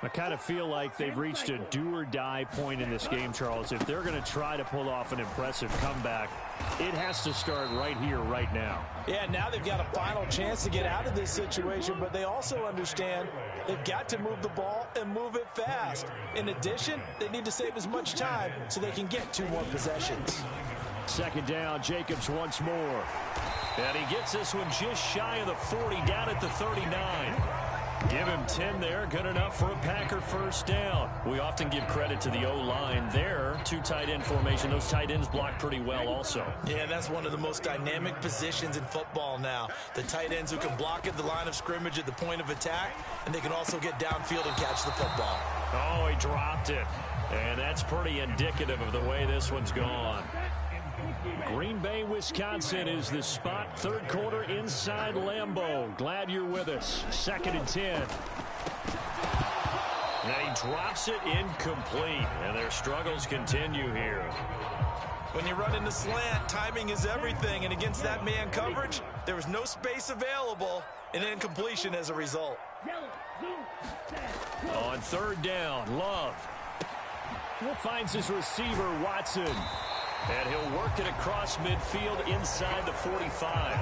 Speaker 3: I kind of feel like they've reached a do-or-die point in this game, Charles. If they're going to try to pull off an impressive comeback, it has to start right here, right now.
Speaker 2: Yeah, now they've got a final chance to get out of this situation, but they also understand they've got to move the ball and move it fast. In addition, they need to save as much time so they can get 2 more possessions.
Speaker 3: 2nd down, Jacobs once more. And he gets this one just shy of the 40, down at the 39. Give him 10 there, good enough for a Packer first down. We often give credit to the O-line there. 2 tight end formation. Those tight ends block pretty well also.
Speaker 2: Yeah, that's one of the most dynamic positions in football now. The tight ends who can block at the line of scrimmage at the point of attack, and they can also get downfield and catch the football.
Speaker 3: Oh, he dropped it. And that's pretty indicative of the way this one's gone. Green Bay, Wisconsin is the spot. 3rd quarter inside Lambeau. Glad you're with us. 2nd and 10. And he drops it incomplete. And their struggles continue here.
Speaker 2: When you run in the slant, timing is everything. And against that man coverage, there was no space available. And incompletion as a result.
Speaker 3: On 3rd down, Love. Finds his receiver, Watson. And he'll work it across midfield inside the 45.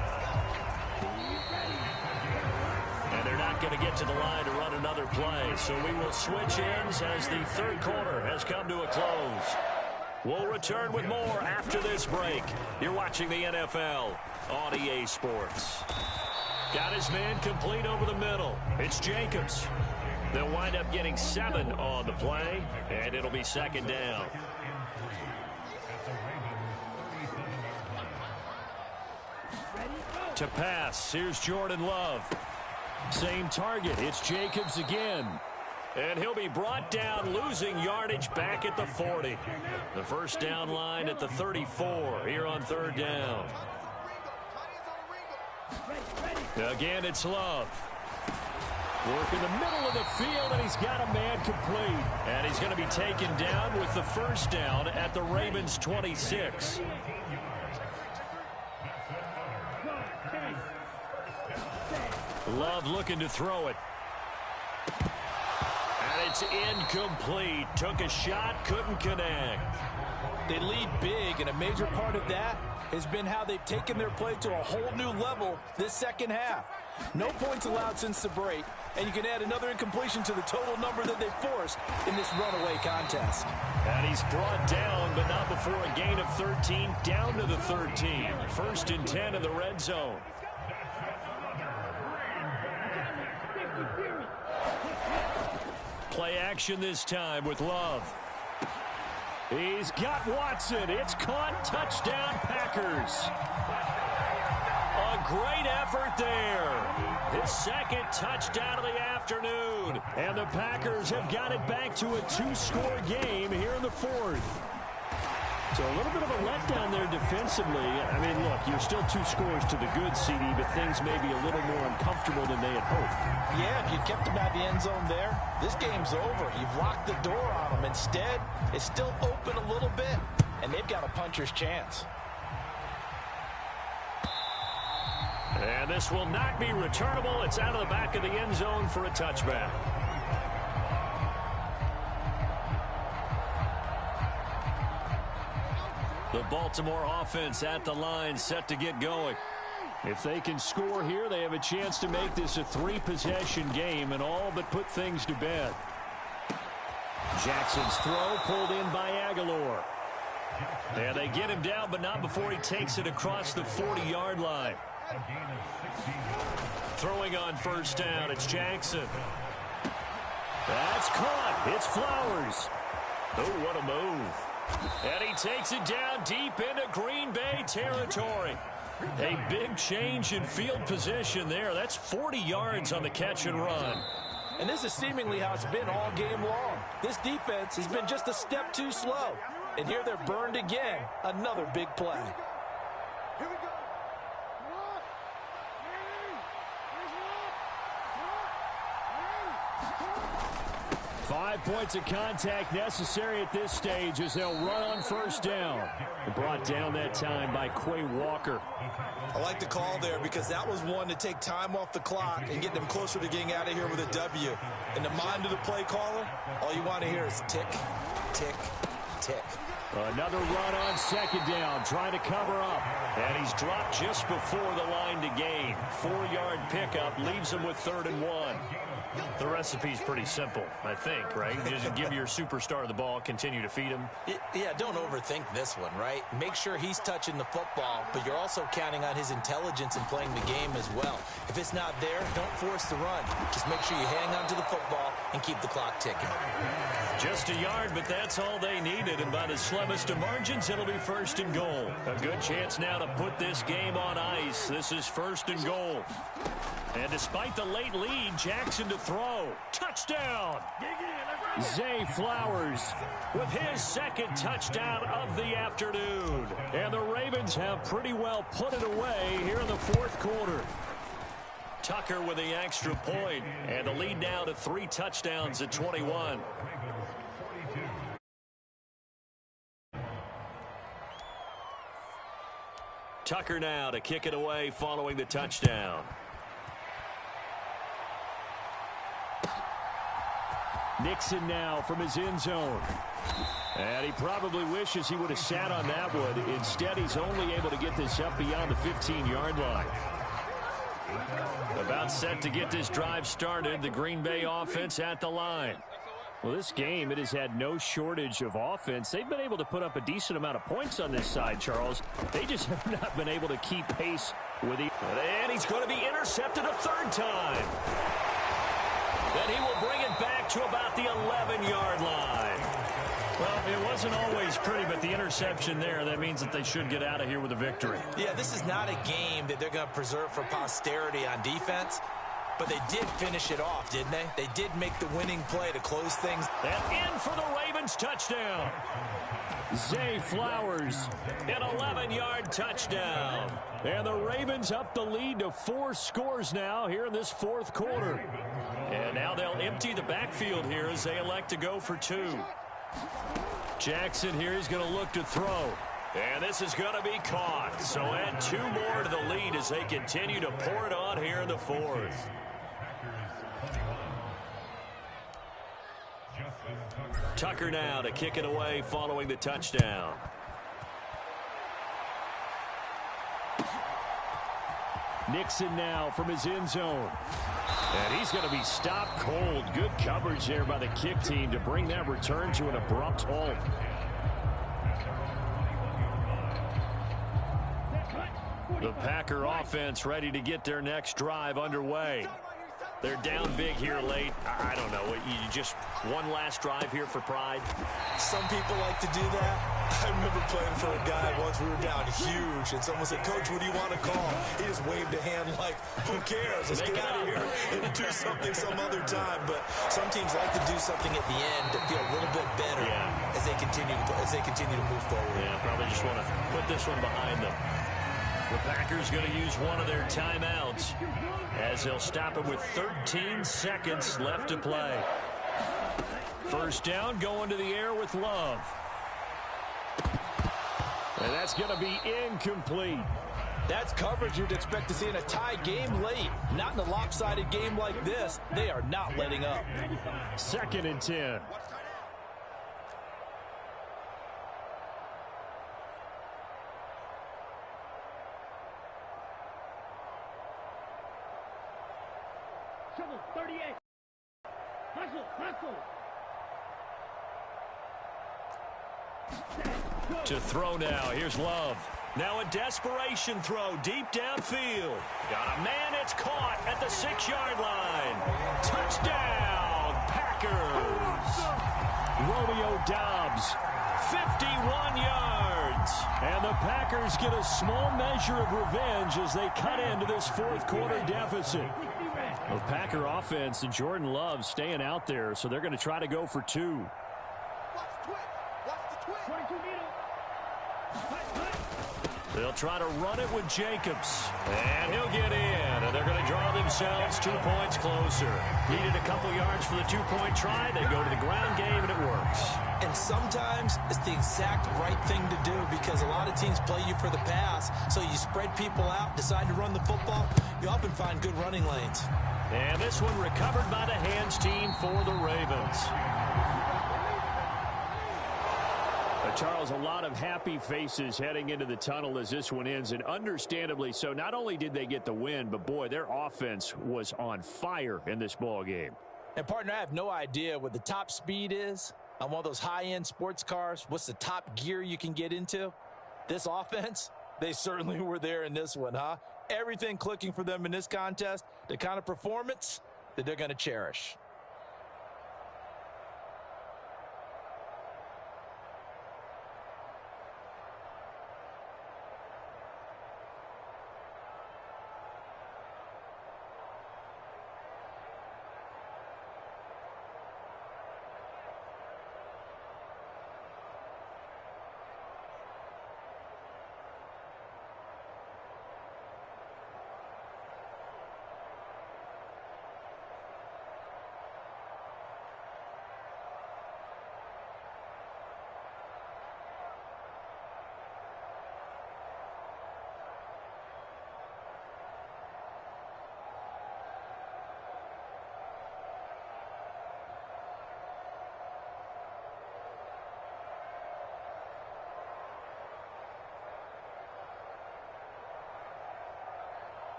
Speaker 3: And they're not going to get to the line to run another play. So we will switch ends as the 3rd quarter has come to a close. We'll return with more after this break. You're watching the NFL on EA Sports. Got his man complete over the middle. It's Jacobs. They'll wind up getting 7 on the play, and it'll be 2nd down. To pass, here's Jordan Love. Same target, it's Jacobs again. And he'll be brought down, losing yardage back at the 40. The first down line at the 34 here on 3rd down. Again, it's Love. Work in the middle of the field, and he's got a man complete. And he's going to be taken down with the first down at the Ravens 26. Love looking to throw it. And it's incomplete. Took a shot, couldn't connect.
Speaker 2: They lead big, and a major part of that has been how they've taken their play to a whole new level this second half. No points allowed since the break, and you can add another incompletion to the total number that they've forced in this runaway contest.
Speaker 3: And he's brought down, but not before a gain of 13, down to the 13. 1st and 10 in the red zone. Play action this time with Love. He's got Watson. It's caught. Touchdown, Packers. A great effort there. His 2nd touchdown of the afternoon. And the Packers have got it back to a 2-score game here in the 4th. So a little bit of a letdown there defensively. I mean, look, you're still 2 scores to the good, CD, but things may be a little more uncomfortable than they had hoped.
Speaker 2: Yeah, if you kept them out of the end zone there, this game's over. You've locked the door on them. Instead, it's still open a little bit. and they've got a puncher's chance.
Speaker 3: And this will not be returnable. It's out of the back of the end zone for a touchback. The Baltimore offense at the line, set to get going. If they can score here, they have a chance to make this a 3-possession game and all but put things to bed. Jackson's throw pulled in by Aguilar. And they get him down, but not before he takes it across the 40-yard line. Throwing on first down, it's Jackson. That's caught. It's Flowers. Oh, what a move. And he takes it down deep into Green Bay territory. A big change in field position there. That's 40 yards on the catch and run.
Speaker 2: And this is seemingly how it's been all game long. This defense has been just a step too slow. And here they're burned again. Another big play.
Speaker 4: Here we go.
Speaker 3: 5 points of contact necessary at this stage as they'll run on first down. Brought down that time by Quay Walker.
Speaker 2: I like the call there because that was one to take time off the clock and get them closer to getting out of here with a W. In the mind of the play caller, all you want to hear is tick, tick, tick.
Speaker 3: Another run on second down, trying to cover up. And he's dropped just before the line to gain. 4-yard pickup leaves him with 3rd and 1.
Speaker 1: The recipe's pretty simple, I think, right? Just give your superstar the ball, continue to feed him.
Speaker 2: Yeah, don't overthink this one, right? Make sure he's touching the football, but you're also counting on his intelligence in playing the game as well. If it's not there, don't force the run. Just make sure you hang on to the football and keep the clock ticking.
Speaker 3: Just a yard, but that's all they needed. And by the slimmest of margins, it'll be 1st and goal. A good chance now to put this game on ice. This is 1st and goal. And despite the late lead, Jackson to throw. Touchdown! Zay Flowers with his 2nd touchdown of the afternoon. And the Ravens have pretty well put it away here in the 4th quarter. Tucker with the extra point, and the lead now to 3 touchdowns at 21. Tucker now to kick it away following the touchdown. Nixon now from his end zone. And he probably wishes he would have sat on that one. Instead, he's only able to get this up beyond the 15-yard line. About set to get this drive started. The Green Bay offense at the line. Well, this game, it has had no shortage of offense. They've been able to put up a decent amount of points on this side, Charles. They just have not been able to keep pace with the... And he's going to be intercepted a 3rd time. Then he will bring it back to about the 11-yard line. Well, it wasn't always pretty, but the interception there, that means that they should get out of here with a victory.
Speaker 2: Yeah, this is not a game that they're going to preserve for posterity on defense, but they did finish it off, didn't they? They did make the winning play to close things.
Speaker 3: And in for the Ravens touchdown. Zay Flowers, an 11-yard touchdown. And the Ravens up the lead to 4 scores now here in this 4th quarter. And now they'll empty the backfield here as they elect to go for 2. Jackson here is going to look to throw. And this is going to be caught. So add 2 more to the lead as they continue to pour it on here in the 4th. Tucker now to kick it away following the touchdown. Nixon now from his end zone. And he's going to be stopped cold. Good coverage there by the kick team to bring that return to an abrupt halt. The Packer offense ready to get their next drive underway. They're down big here late. I don't know. You just one last drive here for pride?
Speaker 2: Some people like to do that. I remember playing for a guy once. We were down huge, and someone said, "Coach, what do you want to call?" He just waved a hand like, who cares? Let's get out of here and do something some other time. But some teams like to do something at the end to feel a little bit better as they continue to move forward.
Speaker 3: Yeah, probably just want to put this one behind them. The Packers going to use one of their timeouts as they'll stop it with 13 seconds left to play. First down, going to the air with Love. And that's going to be incomplete.
Speaker 2: That's coverage you'd expect to see in a tie game late. Not in a lopsided game like this. They are not letting up.
Speaker 3: 2nd and 10.
Speaker 4: Shovel, 38. Hustle, hustle.
Speaker 3: To throw now. Here's Love. Now a desperation throw deep downfield. Got a man. It's caught at the 6-yard line. Touchdown, Packers. Romeo Doubs, 51 yards. And the Packers get a small measure of revenge as they cut into this 4th quarter deficit. The Packer offense and Jordan Love staying out there, so they're going to try to go for 2.
Speaker 4: Watch the twitch. Watch the twitch. 22 meter.
Speaker 3: They'll try to run it with Jacobs. And he'll get in. And they're going to draw themselves 2 points closer. Needed a couple yards for the 2-point try. They go to the ground game, and it works.
Speaker 2: And sometimes it's the exact right thing to do because a lot of teams play you for the pass. So you spread people out, decide to run the football. You often find good running lanes.
Speaker 3: And this one recovered by the hands team for the Ravens. Charles, a lot of happy faces heading into the tunnel as this one ends, and understandably so. Not only did they get the win, but boy, their offense was on fire in this ball game.
Speaker 2: And partner, I have no idea what the top speed is on one of those high-end sports cars. What's the top gear you can get into? This offense, they certainly were there in this one, huh? Everything clicking for them in this contest, the kind of performance that they're going to cherish.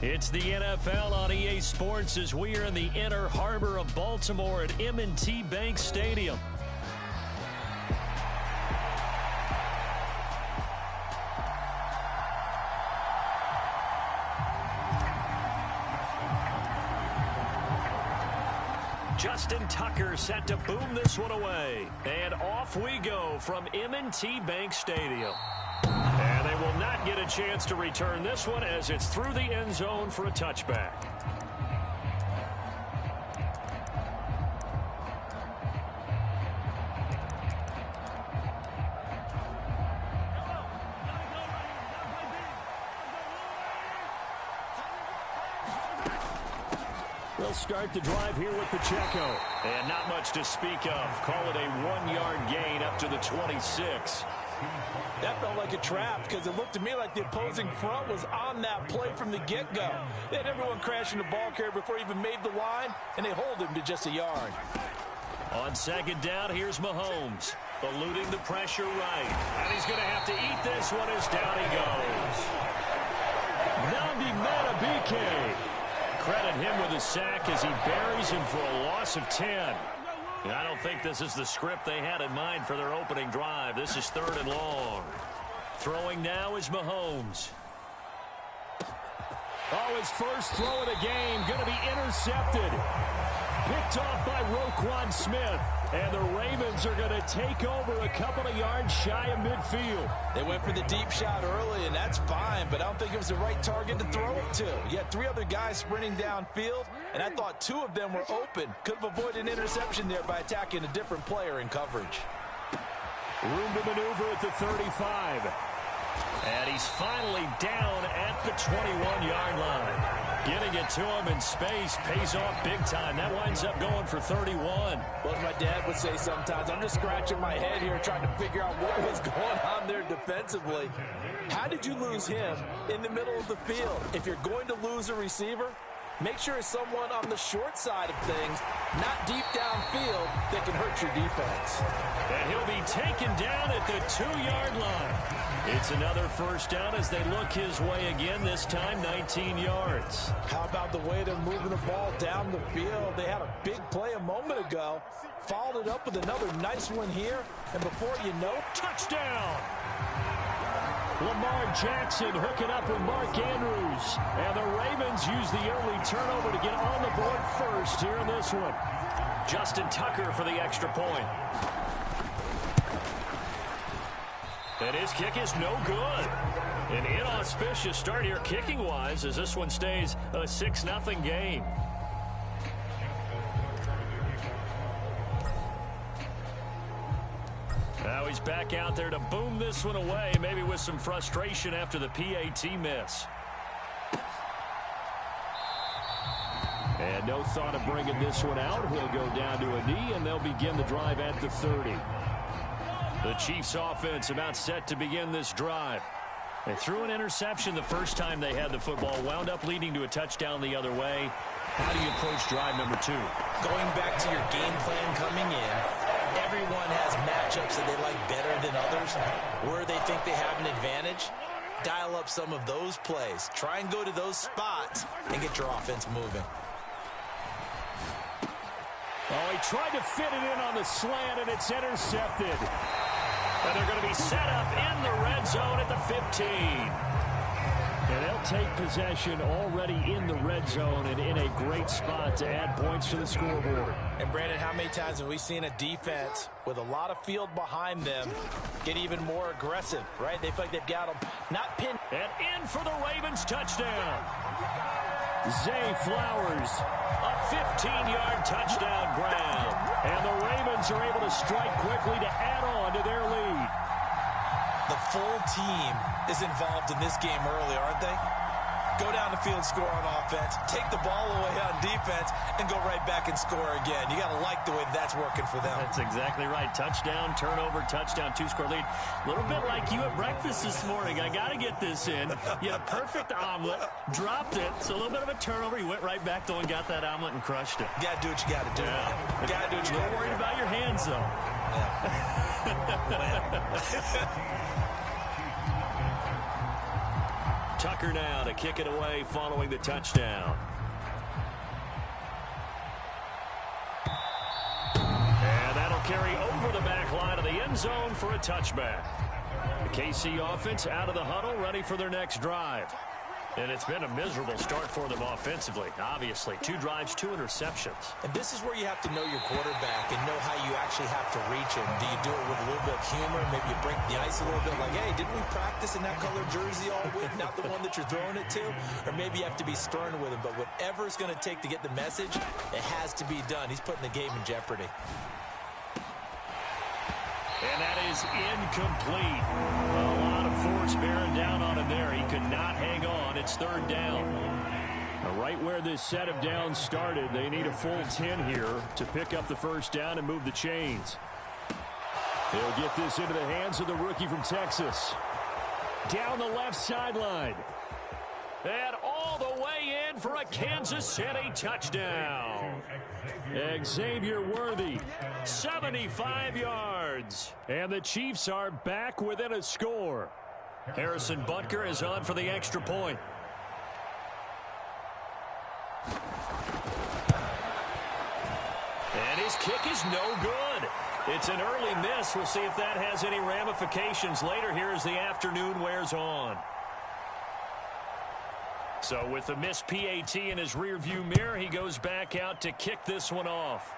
Speaker 3: It's the NFL on EA Sports as we are in the inner harbor of Baltimore at M&T Bank Stadium. Justin Tucker set to boom this one away. And off we go from M&T Bank Stadium. And they will not get a chance to return this one as it's through the end zone for a touchback. They'll start the drive here with Pacheco. And not much to speak of. Call it a 1-yard gain up to the 26.
Speaker 2: That felt like a trap because it looked to me like the opposing front was on that play from the get-go. They had everyone crashing the ball carrier before he even made the line, and they hold him to just a yard.
Speaker 3: On second down, here's Mahomes. Eluding the pressure right. And he's going to have to eat this one as down he goes. Nandi Matabike. Credit him with a sack as he buries him for a loss of 10. I don't think this is the script they had in mind for their opening drive. This is 3rd and long. Throwing now is Mahomes. Oh, his first throw of the game going to be intercepted. Picked off by Roquan Smith. And the Ravens are going to take over a couple of yards shy of midfield.
Speaker 2: They went for the deep shot early, and that's fine, but I don't think it was the right target to throw it to. You had 3 other guys sprinting downfield, and I thought 2 of them were open. Could have avoided an interception there by attacking a different player in coverage.
Speaker 3: Room to maneuver at the 35. And he's finally down at the 21-yard line. Getting it to him in space pays off big time. That winds up going for 31.
Speaker 2: Well, as my dad would say sometimes, I'm just scratching my head here trying to figure out what was going on there defensively. How did you lose him in the middle of the field? If you're going to lose a receiver, make sure it's someone on the short side of things, not deep downfield, that can hurt your defense.
Speaker 3: And he'll be taken down at the 2-yard line. It's another first down as they look his way again, this time 19 yards.
Speaker 2: How about the way they're moving the ball down the field? They had a big play a moment ago, followed it up with another nice one here, and before you know,
Speaker 3: touchdown! Lamar Jackson hooking up with Mark Andrews. And the Ravens use the early turnover to get on the board first here in this one. Justin Tucker for the extra point. And his kick is no good. An inauspicious start here kicking-wise as this one stays a 6-0 game. Now he's back out there to boom this one away, maybe with some frustration after the PAT miss. And no thought of bringing this one out. He'll go down to a knee, and they'll begin the drive at the 30. The Chiefs offense about set to begin this drive. They threw an interception the first time they had the football, wound up leading to a touchdown the other way. How do you approach drive number 2?
Speaker 2: Going back to your game plan coming in, everyone has matchups that they like better than others, where they think they have an advantage. Dial up some of those plays. Try and go to those spots and get your offense moving.
Speaker 3: Oh, he tried to fit it in on the slant, and it's intercepted. And they're going to be set up in the red zone at the 15. And they'll take possession already in the red zone and in a great spot to add points to the scoreboard.
Speaker 2: And, Brandon, how many times have we seen a defense with a lot of field behind them get even more aggressive, right? They feel like they've got them not pinned.
Speaker 3: And in for the Ravens touchdown. Zay Flowers, a 15-yard touchdown grab. And the Ravens are able to strike quickly to add on to their lead.
Speaker 2: The full team is involved in this game early, aren't they? Go down the field, score on offense, take the ball away on defense, and go right back and score again. You got to like the way that's working for them.
Speaker 3: That's exactly right. Touchdown, turnover, touchdown, 2-score lead. A little bit like you at breakfast this morning. I got to get this in. You had a perfect omelet, dropped it, so a little bit of a turnover. You went right back, though, and got that omelet and crushed it.
Speaker 2: You got to do what you got to do.
Speaker 3: Yeah.
Speaker 2: You got to do what you got to do.
Speaker 3: Worried about your hands, though.
Speaker 2: Yeah.
Speaker 1: Tucker now to kick it away following the touchdown. And that'll carry over the back line of the end zone for a touchback. The KC offense out of the huddle, ready for their next drive. And it's been a miserable start for them offensively, obviously. 2 drives, 2 interceptions.
Speaker 2: And this is where you have to know your quarterback and know how you actually have to reach him. Do you do it with a little bit of humor? Maybe you break the ice a little bit like, hey, didn't we practice in that color jersey all week? Not the one that you're throwing it to? Or maybe you have to be stern with him. But whatever it's going to take to get the message, it has to be done. He's putting the game in jeopardy.
Speaker 1: And that is incomplete. A lot of force bearing down on him there. He could not hang on. It's 3rd down. Right where this set of downs started, they need a full 10 here to pick up the 1st down and move the chains. They'll get this into the hands of the rookie from Texas. Down the left sideline. And all the way in for a Kansas City touchdown. Xavier Worthy, 75 yards. And the Chiefs are back within a score. Harrison Butker is on for the extra point. And his kick is no good. It's an early miss. We'll see if that has any ramifications later here as the afternoon wears on. So with the missed PAT in his rearview mirror, he goes back out to kick this one off.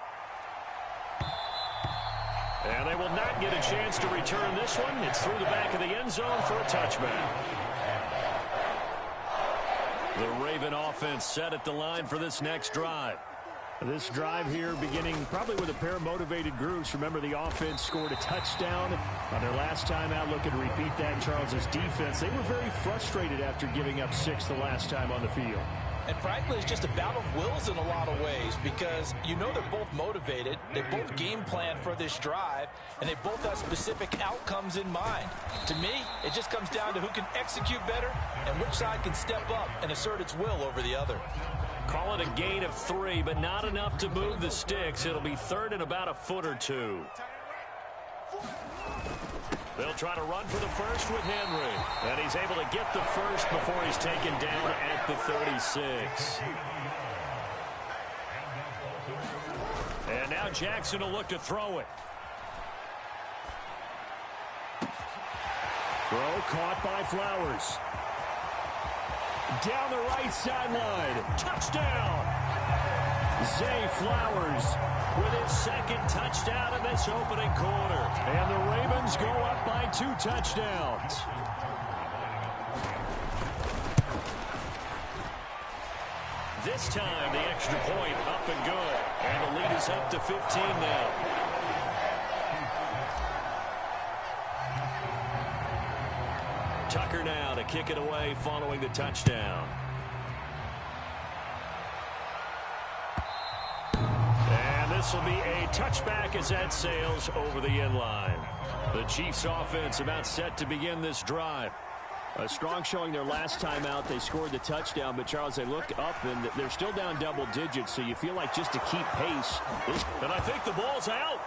Speaker 1: And they will not get a chance to return this one. It's through the back of the end zone for a touchback. The Raven offense set at the line for this next drive. This drive here beginning probably with a pair of motivated groups. Remember, the offense scored a touchdown on their last time out. Looking to repeat that in Charles's defense. They were very frustrated after giving up 6 the last time on the field.
Speaker 2: And frankly, it's just a battle of wills in a lot of ways because you know they're both motivated. They both game plan for this drive, and they both have specific outcomes in mind. To me, it just comes down to who can execute better and which side can step up and assert its will over the other.
Speaker 1: Call it a gain of 3, but not enough to move the sticks. It'll be 3rd and about a foot or 2. They'll try to run for the first with Henry. And he's able to get the first before he's taken down at the 36. And now Jackson will look to throw it. Throw caught by Flowers. Down the right sideline. Touchdown. Zay Flowers with his 2nd touchdown in this opening quarter. And the Ravens go up by 2 touchdowns. This time the extra point up and good. And the lead is up to 15 now. Tucker now to kick it away following the touchdown. And this will be a touchback as that sails over the end line. The Chiefs offense about set to begin this drive. A strong showing their last time out. They scored the touchdown, but Charles, they look up and they're still down double digits, so you feel like just to keep pace. And I think the ball's out.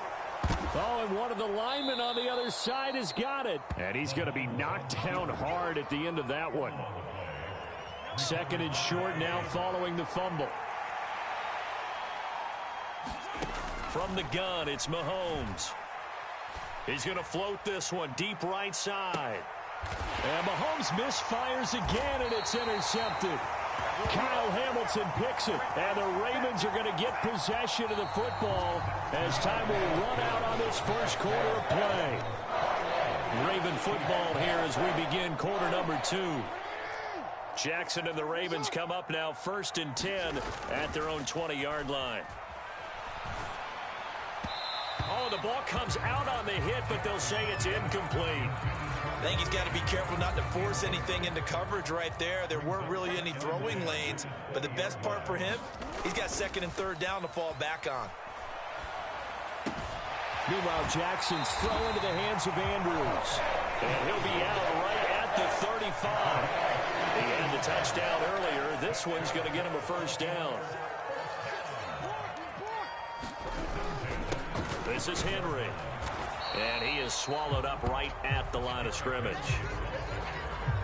Speaker 1: Oh, and one of the linemen on the other side has got it. And he's going to be knocked down hard at the end of that one. 2nd and short now following the fumble. From the gun, it's Mahomes. He's going to float this one deep right side. And Mahomes misfires again, and it's intercepted. Kyle Hamilton picks it, and the Ravens are going to get possession of the football as time will run out on this first quarter of play. Raven football here as we begin quarter number 2. Jackson and the Ravens come up now 1st and 10 at their own 20-yard line. Oh, the ball comes out on the hit, but they'll say it's incomplete.
Speaker 2: I think he's got to be careful not to force anything into coverage right there. There weren't really any throwing lanes, but the best part for him, he's got 2nd and 3rd down to fall back on.
Speaker 1: Meanwhile, Jackson's throw into the hands of Andrews. And he'll be out right at the 35. He had the touchdown earlier. This one's going to get him a 1st down. This is Henry. And he is swallowed up right at the line of scrimmage.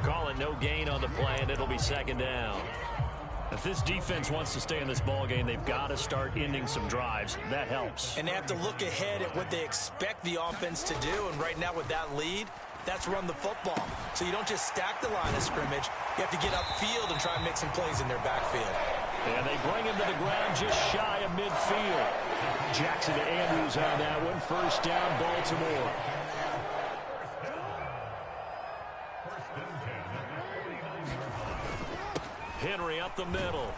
Speaker 1: Call it
Speaker 3: no gain on the play, and it'll be second down. If this defense wants to stay in this ball game, they've got to start ending some drives. That helps.
Speaker 2: And they have to look ahead at what they expect the offense to do. And right now with that lead, that's run the football. So you don't just stack the line of scrimmage. You have to get upfield and try and make some plays in their backfield.
Speaker 3: And they bring him to the ground just shy of midfield. Jackson to Andrews on that one. First down, Baltimore. Henry up the middle.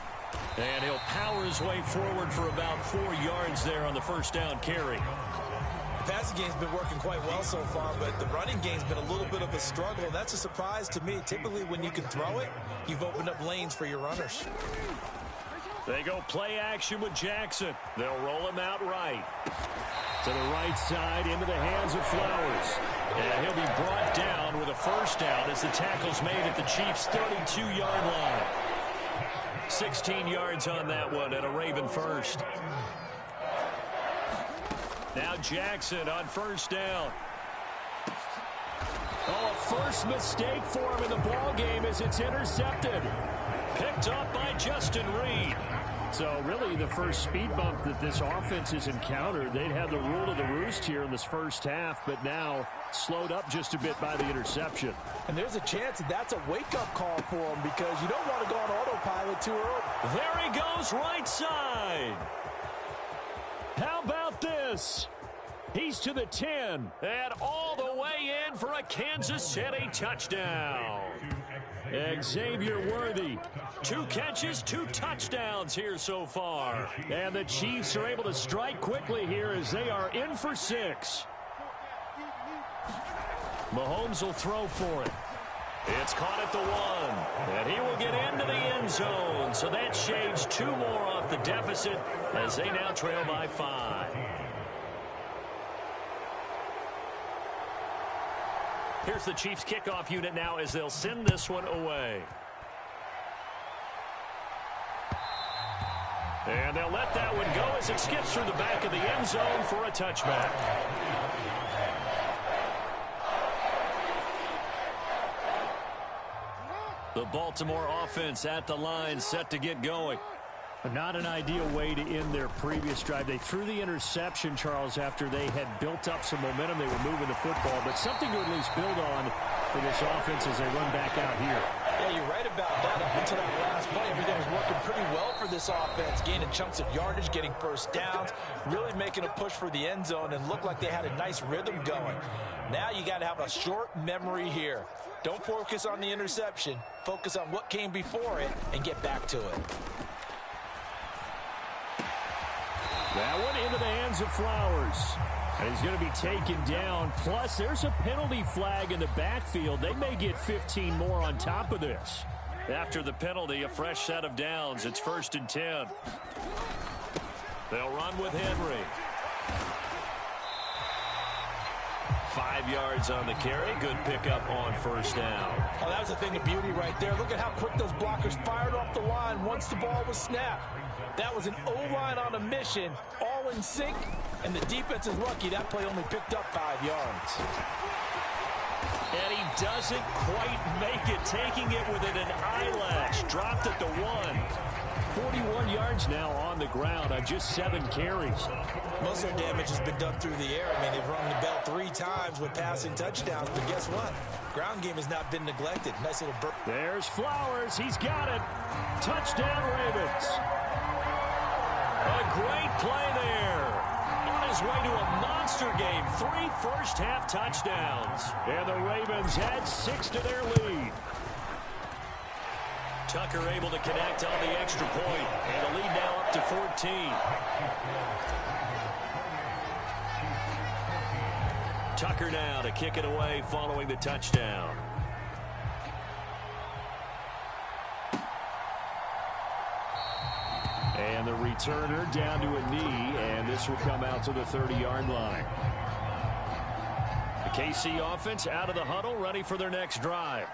Speaker 3: And he'll power his way forward for about 4 yards there on the first down carry.
Speaker 2: The passing game's been working quite well so far, but the running game's been a little bit of a struggle. That's a surprise to me. Typically, when you can throw it, you've opened up lanes for your runners.
Speaker 3: They go play action with Jackson. They'll roll him out right. To the right side, into the hands of Flowers. And he'll be brought down with a first down as the tackle's made at the Chiefs' 32-yard line. 16 yards on that one and a Raven first. Now Jackson on first down. Oh, a first mistake for him in the ball game as it's intercepted. Picked up by Justin Reed. So really the first speed bump that this offense has encountered. They'd had the rule of the roost here in this first half, but now slowed up just a bit by the interception.
Speaker 2: And there's a chance that that's a wake-up call for them because you don't want to go on autopilot too early.
Speaker 3: There he goes, right side. How about this? He's to the 10 and all the way in for a Kansas City touchdown. Xavier Worthy, 2 catches, 2 touchdowns here so far. And the Chiefs are able to strike quickly here as they are in for 6. Mahomes will throw for it. It's caught at the 1, and he will get into the end zone. So that shaves 2 more off the deficit as they now trail by 5. Here's the Chiefs kickoff unit now as they'll send this one away. And they'll let that one go as it skips through the back of the end zone for a touchback. The Baltimore offense at the line set to get going. Not an ideal way to end their previous drive. They threw the interception, Charles, after they had built up some momentum. They were moving the football, but something to at least build on for this offense as they run back out here.
Speaker 2: Yeah, you're right about that. Up until that last play, everything was working pretty well for this offense, gaining chunks of yardage, getting first downs, really making a push for the end zone, and looked like they had a nice rhythm going. Now you got to have a short memory here. Don't focus on the interception. Focus on what came before it and get back to it.
Speaker 3: That one into the hands of Flowers. And he's going to be taken down. Plus, there's a penalty flag in the backfield. They may get 15 more on top of this. After the penalty, a fresh set of downs. It's 1st and 10. They'll run with Henry. 5 yards on the carry. Good pickup on first down.
Speaker 2: Oh, that was a thing of beauty right there. Look at how quick those blockers fired off the line once the ball was snapped. That was an O-line on a mission, all in sync, and the defense is lucky that play only picked up 5 yards.
Speaker 3: And he doesn't quite make it, taking it within an eyelash. Dropped at the 1. 41 yards now on the ground on just 7 carries.
Speaker 2: Most of their damage has been done through the air. I mean, they've rung the bell 3 times with passing touchdowns, but guess what? Ground game has not been neglected. Nice little burst.
Speaker 3: There's Flowers. He's got it. Touchdown, Ravens. A great play there. On his way to a monster game. 3 first-half touchdowns. And the Ravens add 6 to their lead. Tucker able to connect on the extra point. And the lead now up to 14. Tucker now to kick it away following the touchdown. And the returner down to a knee, and this will come out to the 30-yard line. The KC offense out of the huddle, ready for their next drive.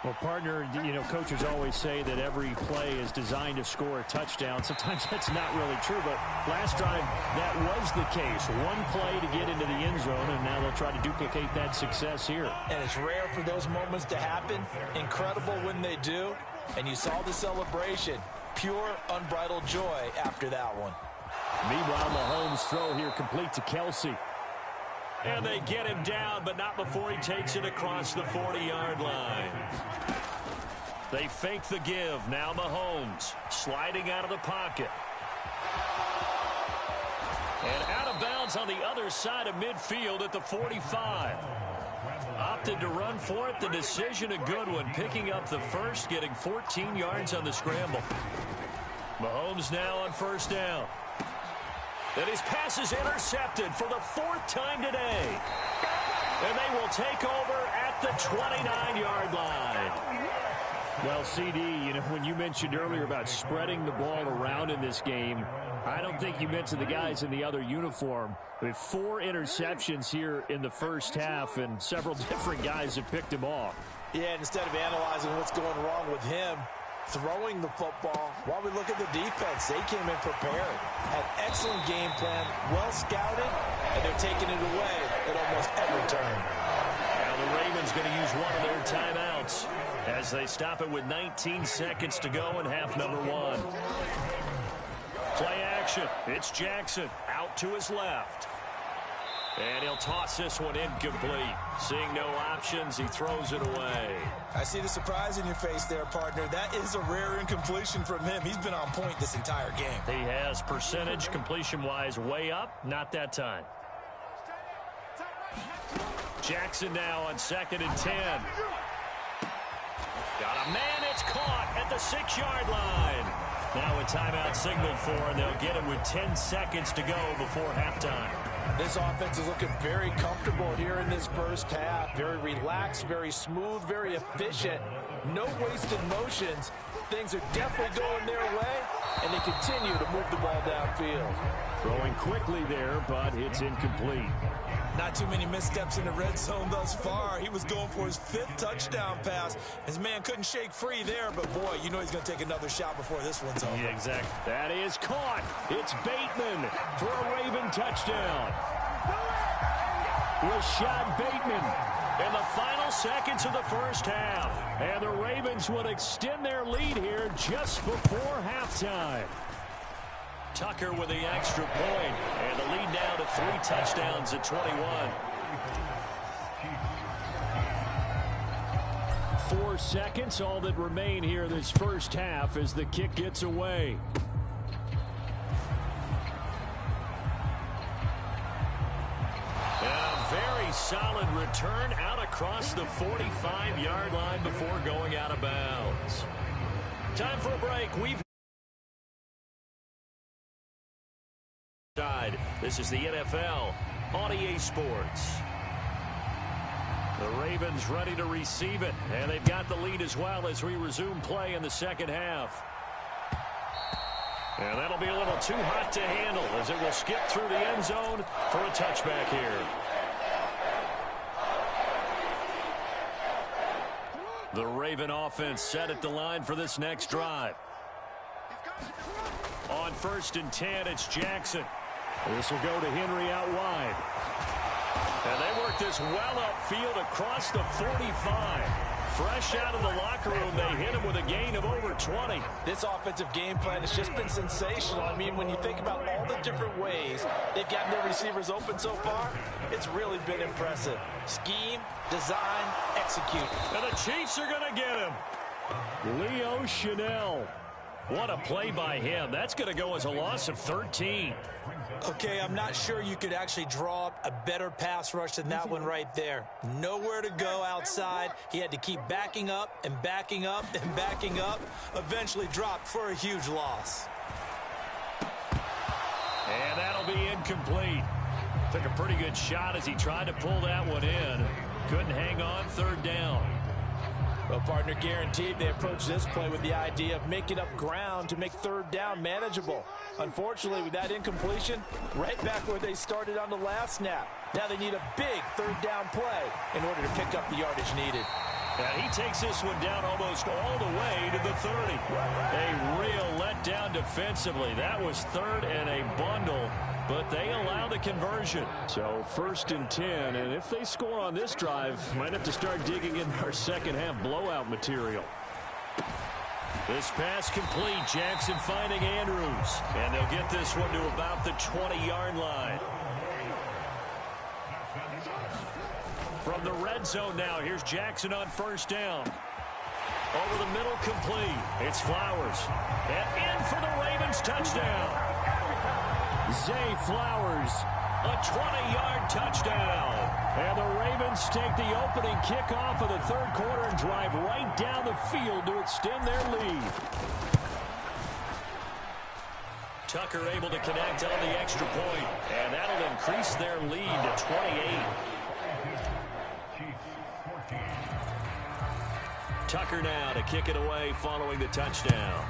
Speaker 3: Well, partner, you know, coaches always say that every play is designed to score a touchdown. Sometimes that's not really true, but last drive, that was the case. One play to get into the end zone, and now they'll try to duplicate that success here. And it's rare for those moments to happen. Incredible when they do. And you saw the celebration. Pure, unbridled joy after that one. Meanwhile, Mahomes' throw here complete to Kelsey.
Speaker 1: And they get him down, but not before he takes it across the 40-yard line. They fake the give. Now Mahomes sliding out of the pocket. And out of bounds on the other side of midfield at the 45. Opted to run for it. The decision a good one. Picking up the first, getting 14 yards on the scramble. Mahomes now on first down. And his pass is intercepted for the 4th time today. And they will take over at the 29-yard line. Well, CD, you know, when you mentioned earlier about spreading the ball around in this game, I don't think you mentioned the guys in the other uniform. We have 4 interceptions here in the first half, and several different guys have picked him off.
Speaker 2: Yeah, instead of analyzing what's going wrong with him, throwing the football, while we look at the defense, they came in prepared. Had excellent game plan, well scouted, and they're taking it away at almost every turn.
Speaker 1: Now the Ravens going to use one of their timeouts as they stop it with 19 seconds to go in half number 1. Play action. It's Jackson out to his left. And he'll toss this one incomplete. Seeing no options, he throws it away.
Speaker 2: I see the surprise in your face there, partner. That is a rare incompletion from him. He's been on point this entire game.
Speaker 1: He has percentage completion-wise way up. Not that time. Jackson now on 2nd and 10. Got a man. It's caught at the 6-yard line. Now a timeout signaled for, and they'll get it with 10 seconds to go before halftime.
Speaker 2: This offense is looking very comfortable here in this first half. Very relaxed, very smooth, very efficient. No wasted motions. Things are definitely going their way, and they continue to move the ball downfield.
Speaker 3: Throwing quickly there, but it's incomplete.
Speaker 2: Not too many missteps in the red zone thus far. He was going for his 5th touchdown pass. His man couldn't shake free there, but boy, you know he's going to take another shot before this one's over.
Speaker 1: Yeah, exactly.
Speaker 3: That is caught. It's Bateman for a Raven touchdown. Rashad Bateman in the final seconds of the first half. And the Ravens would extend their lead here just before halftime.
Speaker 1: Tucker with the extra point, and the lead now to 3 touchdowns at 21.
Speaker 3: 4 seconds, all that remain here this first half as the kick gets away.
Speaker 1: A very solid return out across the 45-yard line before going out of bounds. Time for a break. This is the NFL on EA Sports. The Ravens ready to receive it, and they've got the lead as well as we resume play in the second half. And that'll be a little too hot to handle as it will skip through the end zone for a touchback here. The Raven offense set at the line for this next drive. On 1st and 10, it's Jackson.
Speaker 3: This will go to Henry out wide.
Speaker 1: And they work this well upfield across the 45. Fresh out of the locker room, they hit him with a gain of over 20.
Speaker 2: This offensive game plan has just been sensational. I mean, when you think about all the different ways they've gotten their receivers open so far, it's really been impressive. Scheme, design, execute.
Speaker 1: And the Chiefs are going to get him.
Speaker 3: Leo Chanel.
Speaker 1: What a play by him. That's going to go as a loss of 13.
Speaker 2: Okay, I'm not sure you could actually draw up a better pass rush than that one right there. Nowhere to go outside. He had to keep backing up and backing up and backing up. Eventually dropped for a huge loss.
Speaker 1: And that'll be incomplete. Took a pretty good shot as he tried to pull that one in. Couldn't hang on. 3rd down.
Speaker 2: Well, partner, guaranteed they approach this play with the idea of making up ground to make 3rd down manageable. Unfortunately, with that incompletion, right back where they started on the last snap. Now they need a big 3rd down play in order to pick up the yardage needed.
Speaker 3: And he takes this one down almost all the way to the 30. A real letdown defensively. That was third and a bundle, but they allow the conversion. So 1st and 10, and if they score on this drive, might have to start digging in our second half blowout material. This pass complete. Jackson finding Andrews, and they'll get this one to about the 20-yard line. From the red zone now, here's Jackson on 1st down. Over the middle, complete. It's Flowers. And in for the Ravens touchdown. Zay Flowers, a 20-yard touchdown. And the Ravens take the opening kickoff of the 3rd quarter and drive right down the field to extend their lead. Tucker able to connect on the extra point, and that'll increase their lead to 28. Tucker now to kick it away following the touchdown.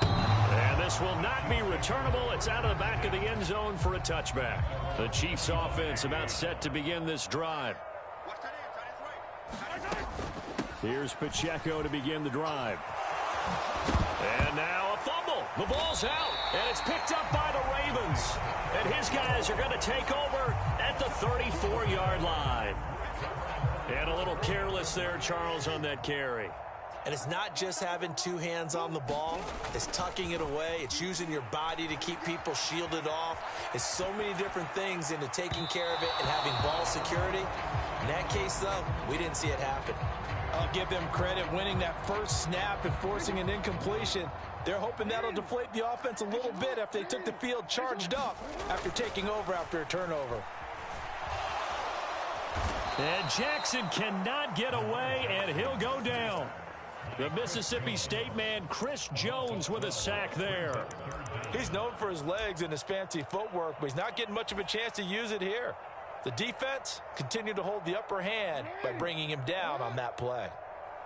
Speaker 3: And this will not be returnable. It's out of the back of the end zone for a touchback. The Chiefs offense about set to begin this drive. Here's Pacheco to begin the drive. And now a fumble. The ball's out, and it's picked up by the Ravens. And his guys are going to take over at the 34-yard line. And a little careless there, Charles, on that carry.
Speaker 2: And it's not just having 2 hands on the ball. It's tucking it away. It's using your body to keep people shielded off. It's so many different things into taking care of it and having ball security. In that case, though, we didn't see it happen.
Speaker 5: I'll give them credit winning that first snap and forcing an incompletion. They're hoping that'll deflate the offense a little bit after they took the field charged up after taking over after a turnover.
Speaker 3: And Jackson cannot get away, and he'll go down. The Mississippi State man, Chris Jones, with a sack there.
Speaker 5: He's known for his legs and his fancy footwork, but he's not getting much of a chance to use it here. The defense continued to hold the upper hand by bringing him down on that play.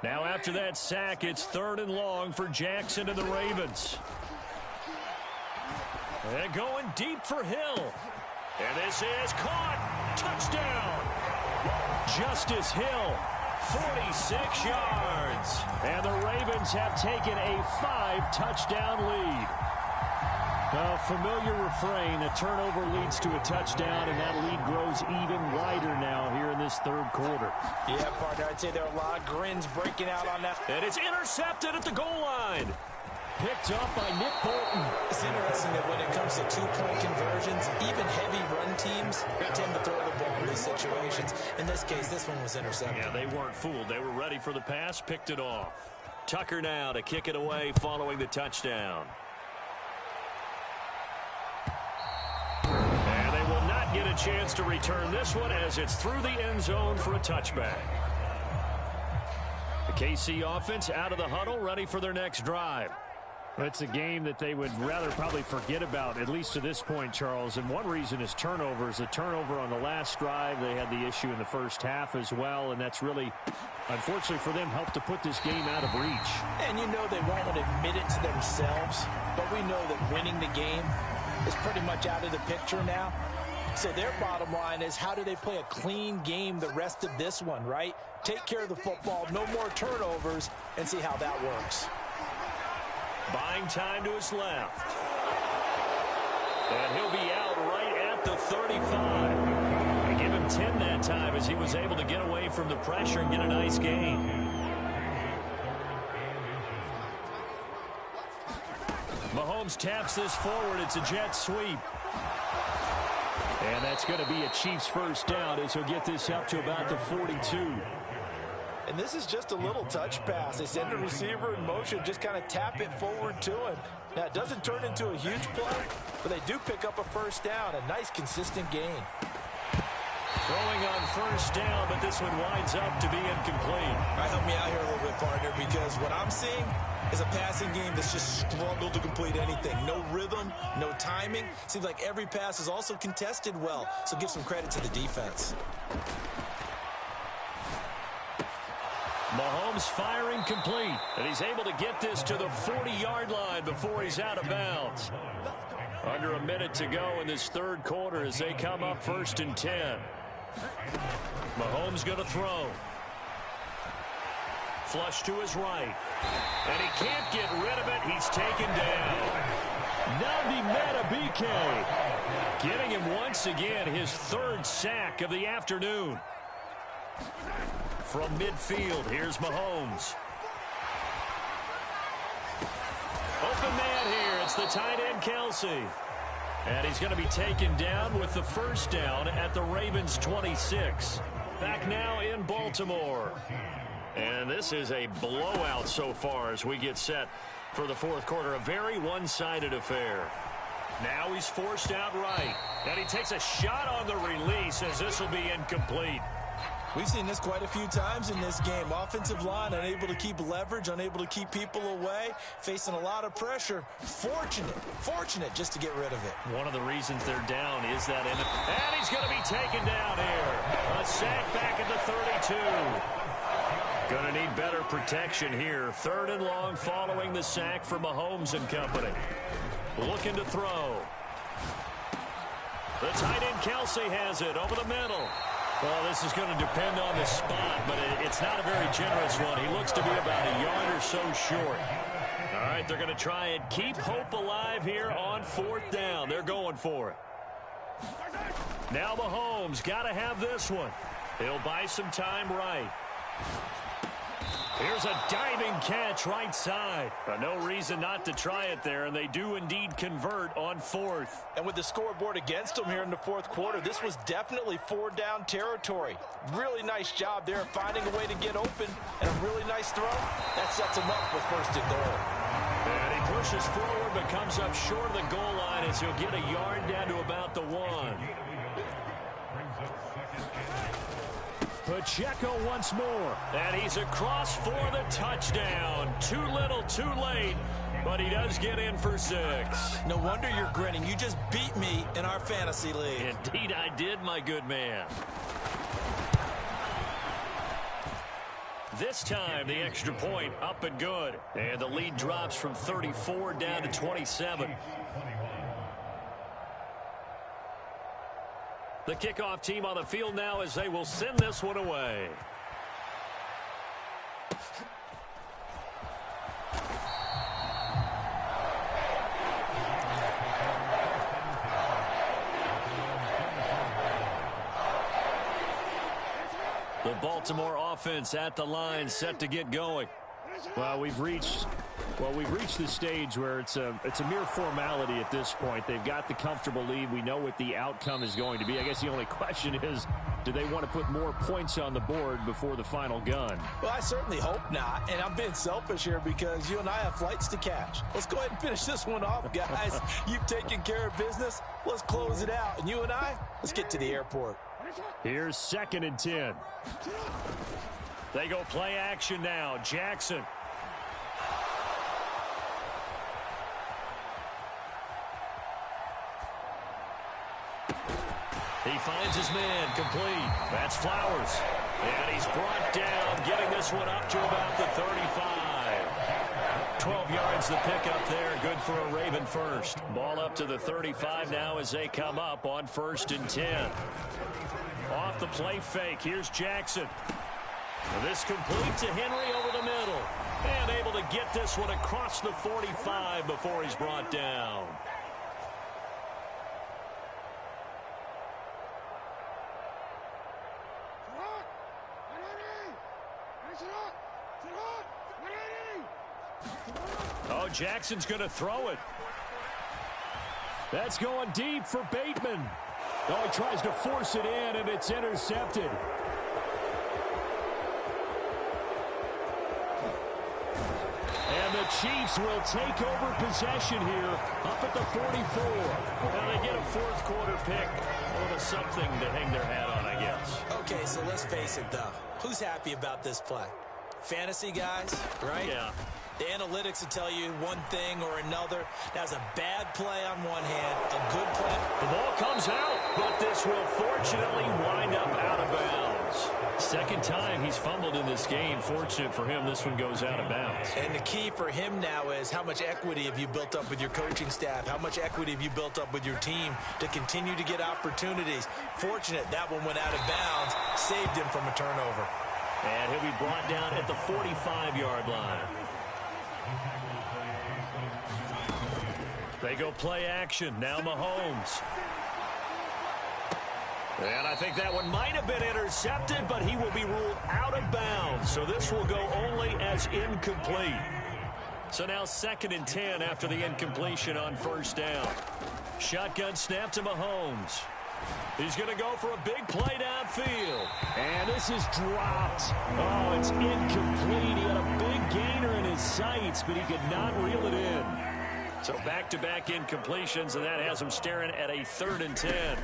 Speaker 3: Now after that sack, it's 3rd and long for Jackson and the Ravens. And going deep for Hill. And this is caught. Touchdown. Justice Hill, 46 yards. And the Ravens have taken a 5-touchdown lead. A familiar refrain, a turnover leads to a touchdown, and that lead grows even wider now here in this 3rd quarter.
Speaker 5: Yeah, partner, I'd say there are a lot of grins breaking out on that.
Speaker 3: And it's intercepted at the goal line. Picked up by Nick Bolton.
Speaker 2: It's interesting that when it comes to 2-point conversions, even heavy run teams tend to throw the ball in these situations. In this case, this one was intercepted.
Speaker 3: Yeah, they weren't fooled. They were ready for the pass, picked it off. Tucker now to kick it away following the touchdown. And they will not get a chance to return this one as it's through the end zone for a touchback. The KC offense out of the huddle, ready for their next drive. It's a game that they would rather probably forget about, at least to this point, Charles. And one reason is turnovers. A turnover on the last drive. They had the issue in the first half as well, and that's really, unfortunately for them, helped to put this game out of reach.
Speaker 5: And you know they won't admit it to themselves, but we know that winning the game is pretty much out of the picture now. So their bottom line is, how do they play a clean game the rest of this one, right? Take care of the football, no more turnovers, and see how that works.
Speaker 3: Buying time to his left. And he'll be out right at the 35. They give him 10 that time as he was able to get away from the pressure and get a nice gain. Mahomes taps this forward. It's a jet sweep. And that's going to be a Chiefs first down as he'll get this up to about the 42.
Speaker 5: And this is just a little touch pass. They send the receiver in motion, just kind of tap it forward to him. Now, it doesn't turn into a huge play, but they do pick up a first down, a nice, consistent gain.
Speaker 3: Throwing on first down, but this one winds up to be incomplete.
Speaker 2: All right, help me out here a little bit, partner, because what I'm seeing is a passing game that's just struggled to complete anything. No rhythm, no timing. Seems like every pass is also contested well, so give some credit to the defense.
Speaker 3: Mahomes firing complete, and he's able to get this to the 40-yard line before he's out of bounds. Under a minute to go in this third quarter as they come up 1st and 10. Mahomes going to throw. Flush to his right. And he can't get rid of it. He's taken down. Nandi Madubuike getting him once again his third sack of the afternoon. From midfield, here's Mahomes. Open man here. It's the tight end, Kelsey. And he's going to be taken down with the first down at the Ravens' 26. Back now in Baltimore. And this is a blowout so far as we get set for the fourth quarter. A very one-sided affair. Now he's forced out right. And he takes a shot on the release as this will be incomplete.
Speaker 5: We've seen this quite a few times in this game. Offensive line unable to keep leverage, unable to keep people away, facing a lot of pressure. Fortunate just to get rid of it.
Speaker 3: One of the reasons they're down is that and he's going to be taken down here. A sack back at the 32. Going to need better protection here. Third and long following the sack for Mahomes and company. Looking to throw. The tight end Kelsey has it over the middle. Well, this is going to depend on the spot, but it's not a very generous one. He looks to be about a yard or so short. All right, they're going to try and keep hope alive here on fourth down. They're going for it. Now Mahomes got to have this one. He'll buy some time right. Here's a diving catch right side. No reason not to try it there, and they do indeed convert on fourth.
Speaker 5: And with the scoreboard against them here in the fourth quarter, this was definitely four-down territory. Really nice job there finding a way to get open, and a really nice throw. That sets him up for first and goal.
Speaker 3: And he pushes forward but comes up short of the goal line as he'll get a yard down to about the 1. Pacheco once more. And he's across for the touchdown. Too little, too late. But he does get in for 6.
Speaker 5: No wonder you're grinning. You just beat me in our fantasy league.
Speaker 3: Indeed I did, my good man. This time, the extra point up and good. And the lead drops from 34 down to 27. The kickoff team on the field now as they will send this one away. The Baltimore offense at the line, set to get going.
Speaker 6: Well, we've reached the stage where it's a mere formality at this point. They've got the comfortable lead. We know what the outcome is going to be. I guess the only question is, do they want to put more points on the board before the final gun?
Speaker 5: Well, I certainly hope not. And I'm being selfish here because you and I have flights to catch. Let's go ahead and finish this one off, guys. You've taken care of business. Let's close it out. And you and I, let's get to the airport.
Speaker 6: Here's 2nd and 10.
Speaker 3: They go play action now. Jackson. He finds his man complete. That's Flowers. And he's brought down, getting this one up to about the 35. 12 yards the pickup there. Good for a Raven first. Ball up to the 35 now as they come up on 1st and 10. Off the play fake. Here's Jackson. This complete to Henry over the middle. And able to get this one across the 45 before he's brought down. Oh, Jackson's going to throw it.
Speaker 6: That's going deep for Bateman. Oh, he tries to force it in, and it's intercepted. And the Chiefs will take over possession here up at the 44.
Speaker 3: Now they get a fourth quarter pick. A little something to hang their hat on, I guess.
Speaker 5: Okay, so let's face it, though. Who's happy about this play? Fantasy guys, right?
Speaker 3: Yeah.
Speaker 5: The analytics will tell you one thing or another. That was a bad play on one hand, a good play.
Speaker 3: The ball comes out, but this will fortunately wind up out of bounds. Second time he's fumbled in this game. Fortunate for him, this one goes out of bounds.
Speaker 5: And the key for him now is how much equity have you built up with your coaching staff? How much equity have you built up with your team to continue to get opportunities? Fortunate that one went out of bounds, saved him from a turnover.
Speaker 3: And he'll be brought down at the 45-yard line. They go play action. Now Mahomes. And I think that one might have been intercepted, but he will be ruled out of bounds. So this will go only as incomplete. So now 2nd and 10 after the incompletion on first down. Shotgun snap to Mahomes. He's going to go for a big play downfield.
Speaker 6: And this is dropped. Oh, it's incomplete. He had a big gainer in his sights, but he could not reel it in.
Speaker 3: So back-to-back incompletions, and that has him staring at a 3rd and 10.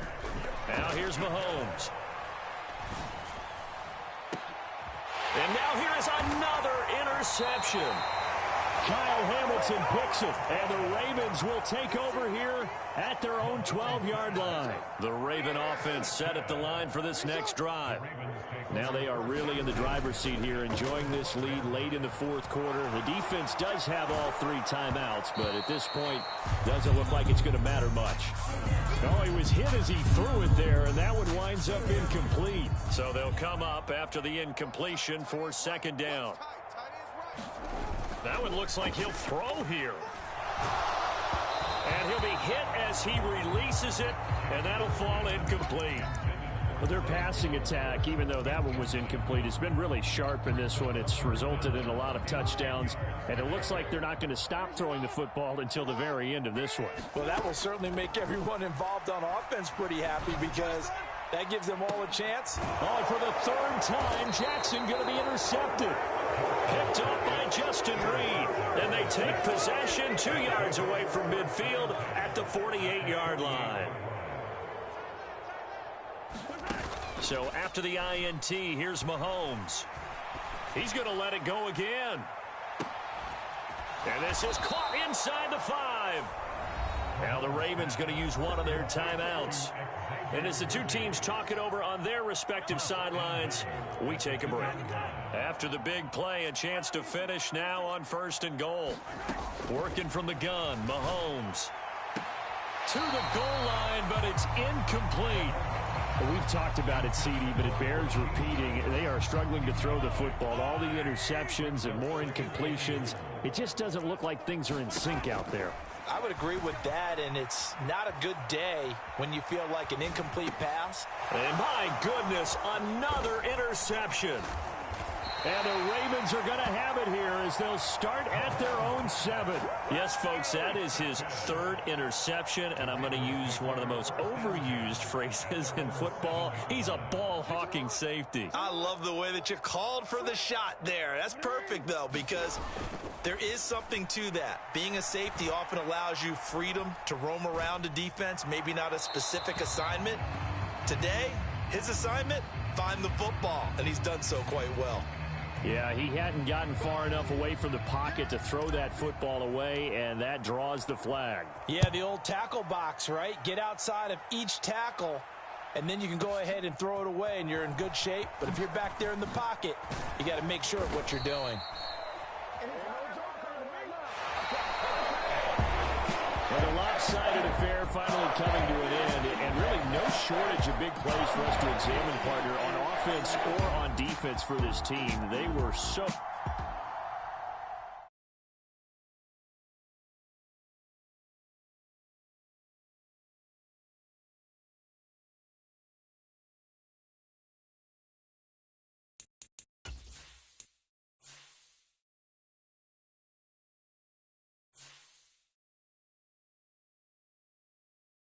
Speaker 3: Now here's Mahomes. And now here is another interception.
Speaker 6: Kyle Hamilton picks it, and the Ravens will take over here at their own 12-yard line.
Speaker 3: The Raven offense set at the line for this next drive.
Speaker 6: Now they are really in the driver's seat here, enjoying this lead late in the 4th quarter. The defense does have all 3 timeouts, but at this point, doesn't look like it's going to matter much. Oh, he was hit as he threw it there, and that one winds up incomplete.
Speaker 3: So they'll come up after the incompletion for 2nd down. That one looks like he'll throw here. And he'll be hit as he releases it, and that'll fall incomplete.
Speaker 6: Well, their passing attack, even though that one was incomplete, has been really sharp in this one. It's resulted in a lot of touchdowns, and it looks like they're not going to stop throwing the football until the very end of this one.
Speaker 5: Well, that will certainly make everyone involved on offense pretty happy because that gives them all a chance.
Speaker 6: Oh, for the 3rd time, Jackson going to be intercepted.
Speaker 3: Picked up by Justin Reed. And they take possession 2 yards away from midfield at the 48-yard line. So after the INT, here's Mahomes. He's going to let it go again. And this is caught inside the 5. Now the Ravens going to use one of their timeouts. And as the two teams talk it over on their respective sidelines, we take a break. After the big play, a chance to finish now on 1st and goal. Working from the gun, Mahomes. To the goal line, but it's incomplete.
Speaker 6: We've talked about it, CD, but it bears repeating. They are struggling to throw the football. All the interceptions and more incompletions. It just doesn't look like things are in sync out there.
Speaker 5: I would agree with that, and it's not a good day when you feel like an incomplete pass.
Speaker 3: And my goodness, another interception.
Speaker 6: And the Ravens are going to have it here as they'll start at their own 7.
Speaker 3: Yes, folks, that is his 3rd interception, and I'm going to use one of the most overused phrases in football. He's a ball-hawking safety.
Speaker 5: I love the way that you called for the shot there. That's perfect, though, because there is something to that. Being a safety often allows you freedom to roam around a defense, maybe not a specific assignment. Today, his assignment, find the football, and he's done so quite well.
Speaker 6: Yeah, he hadn't gotten far enough away from the pocket to throw that football away, and that draws the flag.
Speaker 5: Yeah, the old tackle box, right? Get outside of each tackle, and then you can go ahead and throw it away, and you're in good shape. But if you're back there in the pocket, you got to make sure of what you're doing.
Speaker 6: And a lopsided affair finally coming to an end, and really no shortage of big plays for us to examine, partner, on offense or on defense for this team. They were so